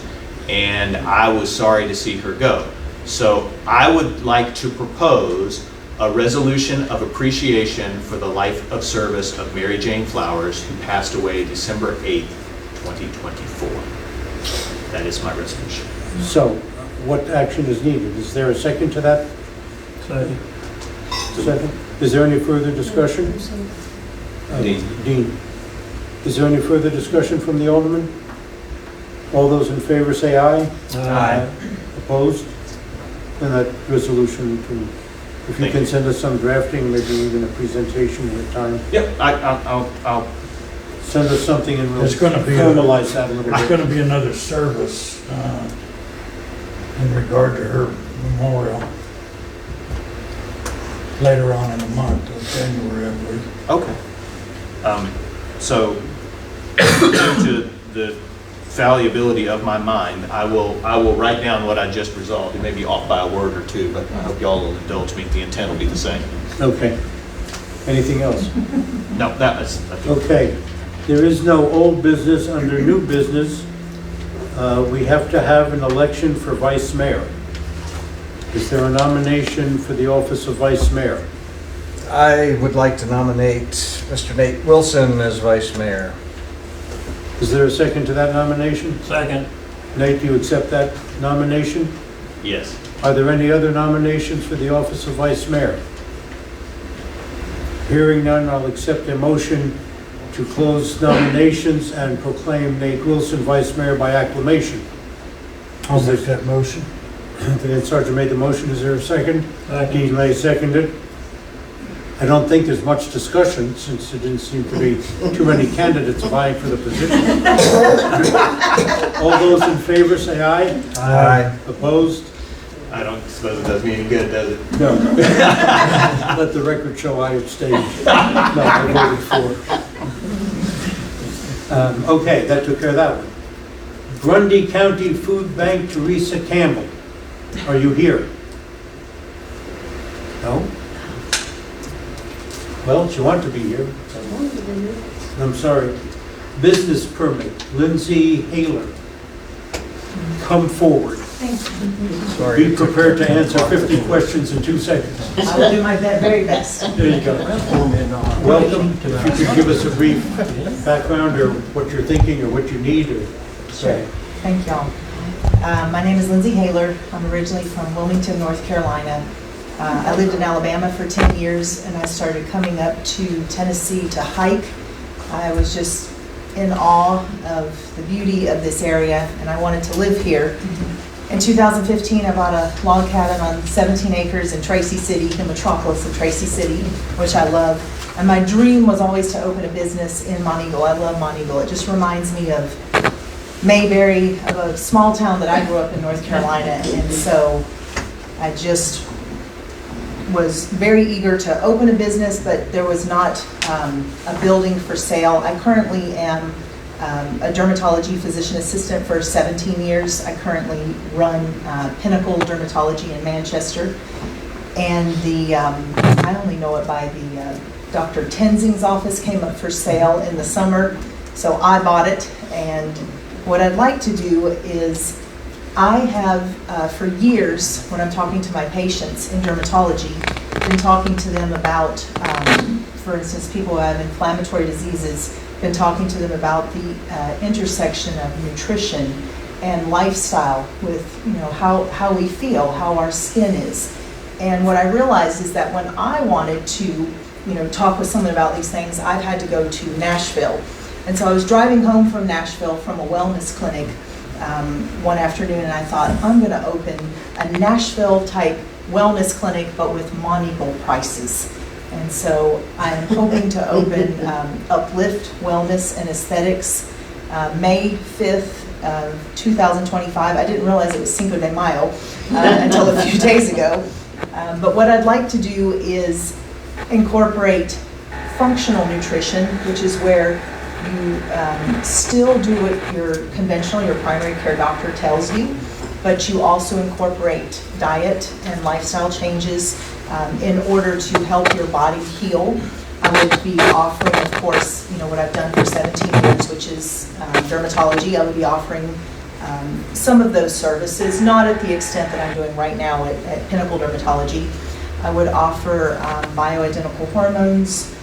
and I was sorry to see her go. So I would like to propose a resolution of appreciation for the life of service of Mary Jane Flowers, who passed away December 8th, 2024. That is my resolution. So, what action is needed? Is there a second to that? Second. Second. Is there any further discussion? Dean. Is there any further discussion from the alderman? All those in favor say aye. Aye. Opposed? Then that resolution, if you can send us some drafting, maybe even a presentation at a time. Yep, I'll Send us something and we'll There's gonna be formalize that a little There's bit. going to be another service in regard to her memorial later on in the month of January, I believe. Okay. So, due to the fallibility of my mind, I will write down what I just resolved. It may be off by a word or two, but I hope y'all will indulge me. The intent will be the same. Okay. Anything else? No, that is. Okay. There is no old business under new business. We have to have an election for vice mayor. Is there a nomination for the office of vice mayor? I would like to nominate Mr. Nate Wilson as vice mayor. Is there a second to that nomination? Second. Nate, do you accept that nomination? Yes. Are there any other nominations for the office of vice mayor? Hearing none, I'll accept a motion to close nominations and proclaim Nate Wilson vice mayor by acclamation. I'll make that motion. The Sergeant made the motion. Is there a second? Dean Lay seconded. I don't think there's much discussion since there didn't seem to be too many candidates vying for the position. All those in favor say aye. Aye. Opposed? I don't suppose it does me any good, does it? No. Let the record show I abstained. No, I voted for. Okay, that took care of that one. Grundy County Food Bank, Teresa Campbell. Are you here? No? Well, she wanted to be here. I'm sorry. Business permit, Lindsay Haler. Come forward. Sorry. Be prepared to answer 50 questions in 2 seconds. I will do my very best. There you go. Welcome. If you could give us a brief background or what you're thinking or what you need or say. Thank y'all. My name is Lindsay Haler. I'm originally from Wilmington, North Carolina. I lived in Alabama for 10 years and I started coming up to Tennessee to hike. I was just in awe of the beauty of this area and I wanted to live here. In 2015, I bought a log cabin on 17 acres in Tracy City, the metropolis of Tracy City, which I love. And my dream was always to open a business in Monteagle. I love Monteagle. It just reminds me of Mayberry, of a small town that I grew up in North Carolina. And so I just was very eager to open a business, but there was not a building for sale. I currently am a dermatology physician assistant for 17 years. I currently run Pinnacle Dermatology in Manchester. And I only know it by the Dr. Tenzing's office came up for sale in the summer. So I bought it. And what I'd like to do is I have, for years, when I'm talking to my patients in dermatology, been talking to them about, for instance, people who have inflammatory diseases, been talking to them about the intersection of nutrition and lifestyle with, how we feel, how our skin is. And what I realized is that when I wanted to, talk with someone about these things, I've had to go to Nashville. And so I was driving home from Nashville from a wellness clinic one afternoon, and I thought, I'm going to open a Nashville-type wellness clinic, but with Monteagle prices. And so I'm hoping to open Uplift Wellness and Aesthetics May 5th, 2025. I didn't realize it was Cinco de Mayo until a few days ago. But what I'd like to do is incorporate functional nutrition, which is where You still do what your conventional, your primary care doctor tells you, but you also incorporate diet and lifestyle changes in order to help your body heal. I would be offering, of course, what I've done for 17 years, which is dermatology. I would be offering some of those services, not at the extent that I'm doing right now at Pinnacle Dermatology. I would offer bioidentical hormones,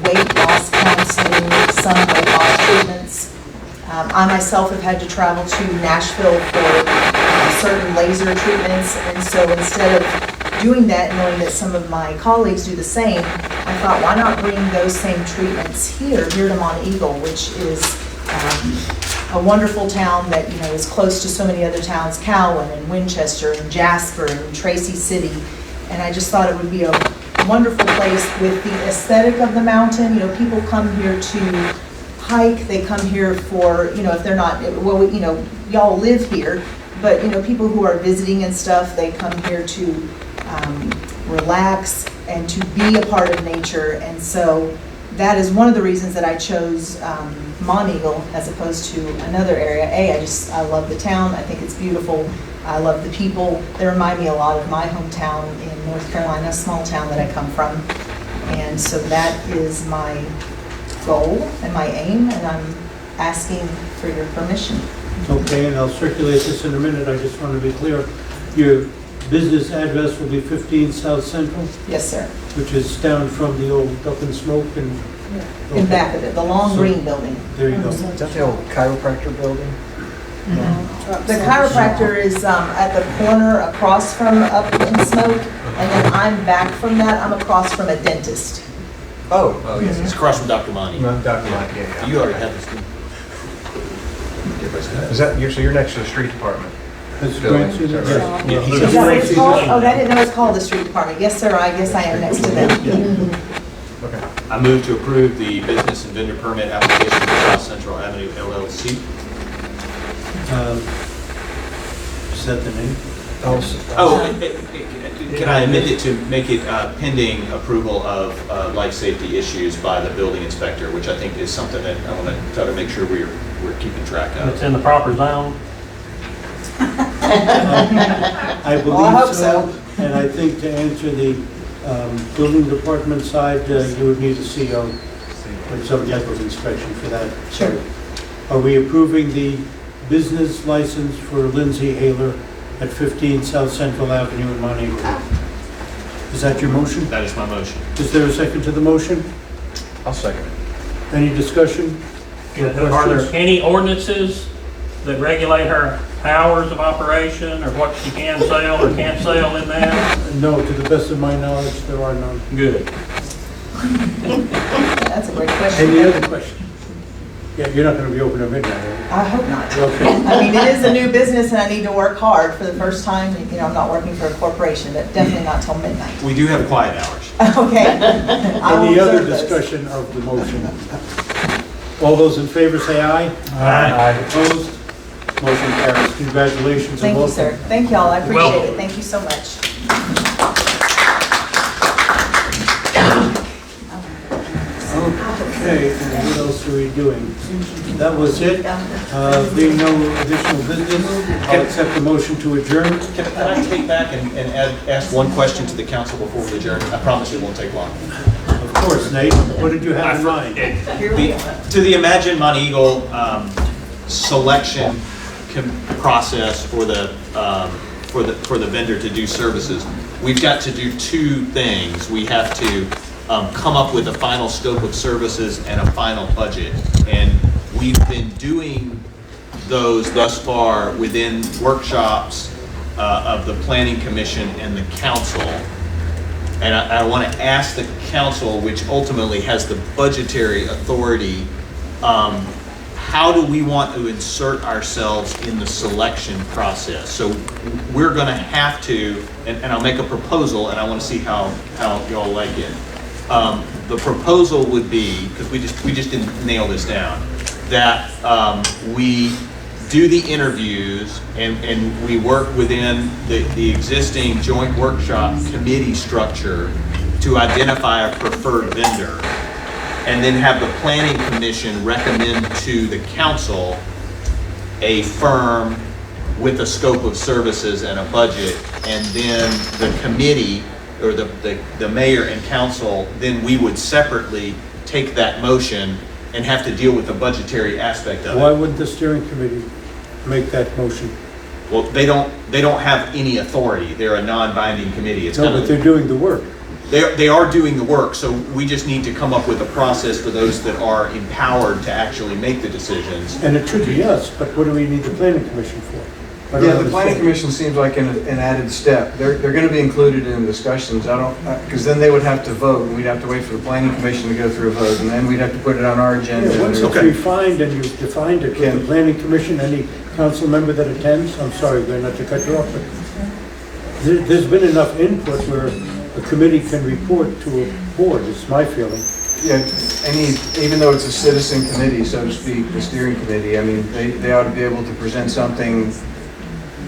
weight loss counseling, some weight loss treatments. I myself have had to travel to Nashville for certain laser treatments, and so instead of doing that, knowing that some of my colleagues do the same, I thought, why not bring those same treatments here to Monteagle, which is a wonderful town that is close to so many other towns, Cowan and Winchester and Jasper and Tracy City, and I just thought it would be a wonderful place with the aesthetic of the mountain. People come here to hike, they come here for, if they're not, well, y'all live here, but people who are visiting and stuff, they come here to relax and to be a part of nature. And so that is one of the reasons that I chose Monteagle as opposed to another area. I love the town. I think it's beautiful. I love the people. They remind me a lot of my hometown in North Carolina, a small town that I come from. And so that is my goal and my aim, and I'm asking for your permission. Okay, and I'll circulate this in a minute. I just want to be clear. Your business address will be 15 South Central? Yes, sir. Which is down from the old Up and Smoke and... In back of it, the long green building. There you go. Is that the old chiropractor building? The chiropractor is at the corner across from Up and Smoke, and then I'm back from that. I'm across from a dentist. Oh, yes. It's across from Dr. Monty. Dr. Mike, yeah. You already have this. Is that, so you're next to the street department? That's building, great. is that right? Yeah, Is that what it's called? Oh, I didn't know it's called the street department. Yes, sir, I guess I am next to them. Okay. I move to approve the business and vendor permit application for South Central Avenue LLC. Is that the name? Can I amend it to make it pending approval of life safety issues by the building inspector, which I think is something that I want to try to make sure we're keeping track of. It's in the proper zone. I believe Well, I hope so. And I think to answer the building department side, you would need a CO or some type of inspection for that. Sure. Are we approving the business license for Lindsay Haler at 15 South Central Avenue in Monteagle? Is that your motion? That is my motion. Is there a second to the motion? I'll second it. Any discussion? Or Are there questions? any ordinances that regulate her hours of operation or what she can sell or can't sell in that? No, to the best of my knowledge, there are none. Good. That's a great question. Any other questions? Yeah, you're not going to be open at midnight, are you? I hope not. Okay. I mean, it is a new business and I need to work hard for the first time. I'm not working for a corporation, but definitely not till midnight. We do have quiet hours. Okay. I will Any other observe those. discussion of the motion? All those in favor say aye. Aye. Opposed? Motion carries. Congratulations and Thank you, welcome. sir. Thank y'all. I appreciate Welcome. it. Thank you so much. Okay, and what else are we doing? That was it. Being no additional business, I'll accept the motion to adjourn. Can I take back and ask one question to the council before we adjourn? I promise it won't take long. Of course, Nate, what did you have in mind? To the Imagine Monteagle selection process for the vendor to do services, we've got to do two things. We have to come up with a final scope of services and a final budget. And we've been doing those thus far within workshops of the Planning Commission and the council. And I want to ask the council, which ultimately has the budgetary authority, how do we want to insert ourselves in the selection process? So we're going to have to, and I'll make a proposal, and I want to see how y'all like it. The proposal would be, because we just didn't nail this down, that we do the interviews and we work within the existing joint workshop committee structure to identify a preferred vendor. and then have the planning commission recommend to the council a firm with a scope of services and a budget, and then the committee, or the mayor and council, then we would separately take that motion and have to deal with the budgetary aspect of it. Why wouldn't the steering committee make that motion? Well, they don't have any authority. They're a non-binding committee. It's No, kind but of, they're doing the work. they are doing the work, so we just need to come up with a process for those that are empowered to actually make the decisions. And it should be us, but what do we need the planning commission for? I don't Yeah, the planning understand. commission seems like an added step. They're going to be included in discussions. I don't, because then they would have to vote, and we'd have to wait for the planning commission to go through a vote, and then we'd have to put it on our agenda. Yeah, once and it's refined and you've defined it, can the planning commission, any council member that attends, I'm sorry, Glenn, not to cut you off, but there's been enough input where a committee can report to a board, it's my feeling. Yeah, even though it's a citizen committee, so to speak, the steering committee, I mean, they ought to be able to present something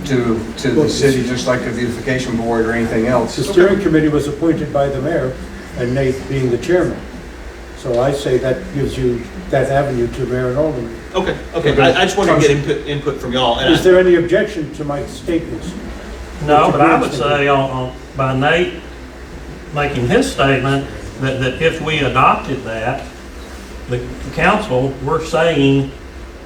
to the city, just like a beautification board or anything else. The steering committee was appointed by the mayor, and Nate being the chairman. So I say that gives you that avenue to mayor and alderman. Okay. I just wanted to get input from y'all. And Is there any objection to my statements? No, but I would say by Nate making his statement, that if we adopted that, the council, we're saying,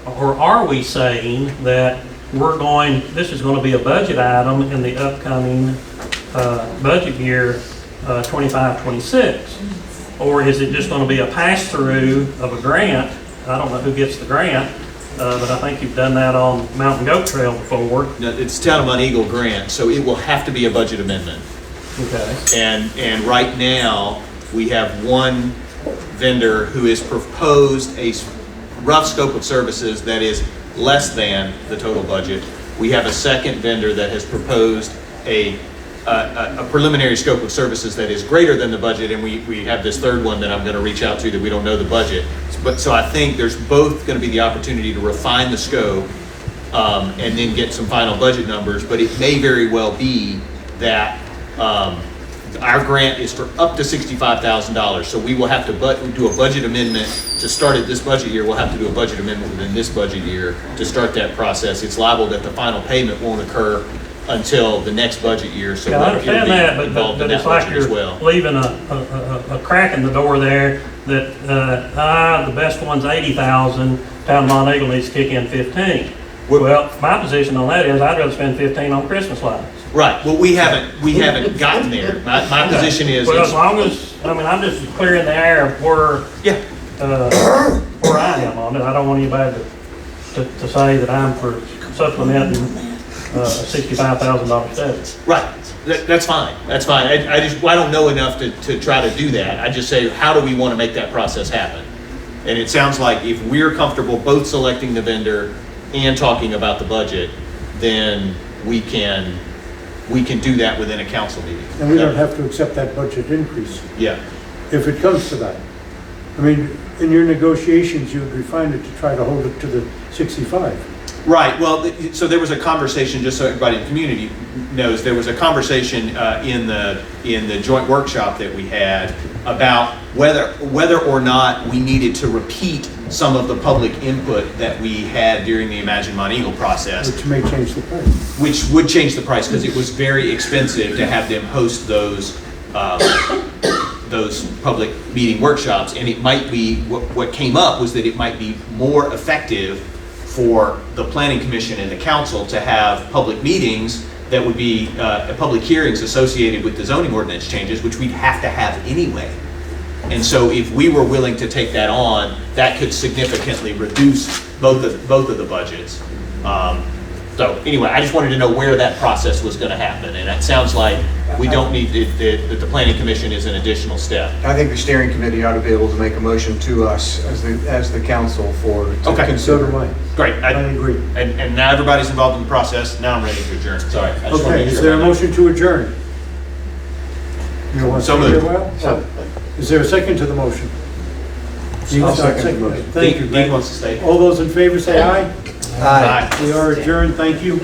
or are we saying that this is going to be a budget item in the upcoming budget year 25-26? Or is it just going to be a pass-through of a grant? I don't know who gets the grant, but I think you've done that on Mountain Goat Trail before. No, it's Town of Monteagle grant, so it will have to be a budget amendment. Okay. And right now, we have one vendor who has proposed a rough scope of services that is less than the total budget. We have a second vendor that has proposed a preliminary scope of services that is greater than the budget, and we have this third one that I'm going to reach out to that we don't know the budget. But so I think there's both going to be the opportunity to refine the scope and then get some final budget numbers, but it may very well be that our grant is for up to $65,000, so we will have to do a budget amendment to start it this budget year. We'll have to do a budget amendment within this budget year to start that process. It's liable that the final payment won't occur until the next budget year, so Yeah, I understand that, but it's like you're well. leaving a crack in the door there that the best one's 80,000, Town of Monteagle needs to kick in 15. Well, my position on that is I'd rather spend 15 on Christmas lights. Right. Well, we haven't gotten there. My position is. Well, as long as, I'm just clearing the air of where I am on it. I don't want anybody to say that I'm for supplementing a $65,000 study. Right. That's fine. That's fine. I don't know enough to try to do that. I just say, how do we want to make that process happen? And it sounds like if we're comfortable both selecting the vendor and talking about the budget, then we can do that within a council meeting. And we don't have to accept that budget increase. Yeah. If it comes to that. I mean, in your negotiations, you would refine it to try to hold it to the 65. Right. Well, so there was a conversation, just so everybody in the community knows, there was a conversation in the joint workshop that we had about whether or not we needed to repeat some of the public input that we had during the Imagine Monteagle process. Which may change the price. Which would change the price because it was very expensive to have them host those public meeting workshops. And it might be, what came up was that it might be more effective for the planning commission and the council to have public meetings that would be public hearings associated with the zoning ordinance changes, which we'd have to have anyway. And so if we were willing to take that on, that could significantly reduce both of the budgets. So anyway, I just wanted to know where that process was going to happen. And it sounds like we don't need that the planning commission is an additional step. I think the steering committee ought to be able to make a motion to us as the council to consider. Great. I agree. And now everybody's involved in the process. Now I'm ready to adjourn. Sorry. I just wanted to Okay, make is sure there a about that. motion to adjourn? You don't want to So stay here moved. a while? Is there a second to the motion? I'll second the motion. Thank you. Dean wants to stay. All those in favor say aye. Aye. We are adjourned. Thank you.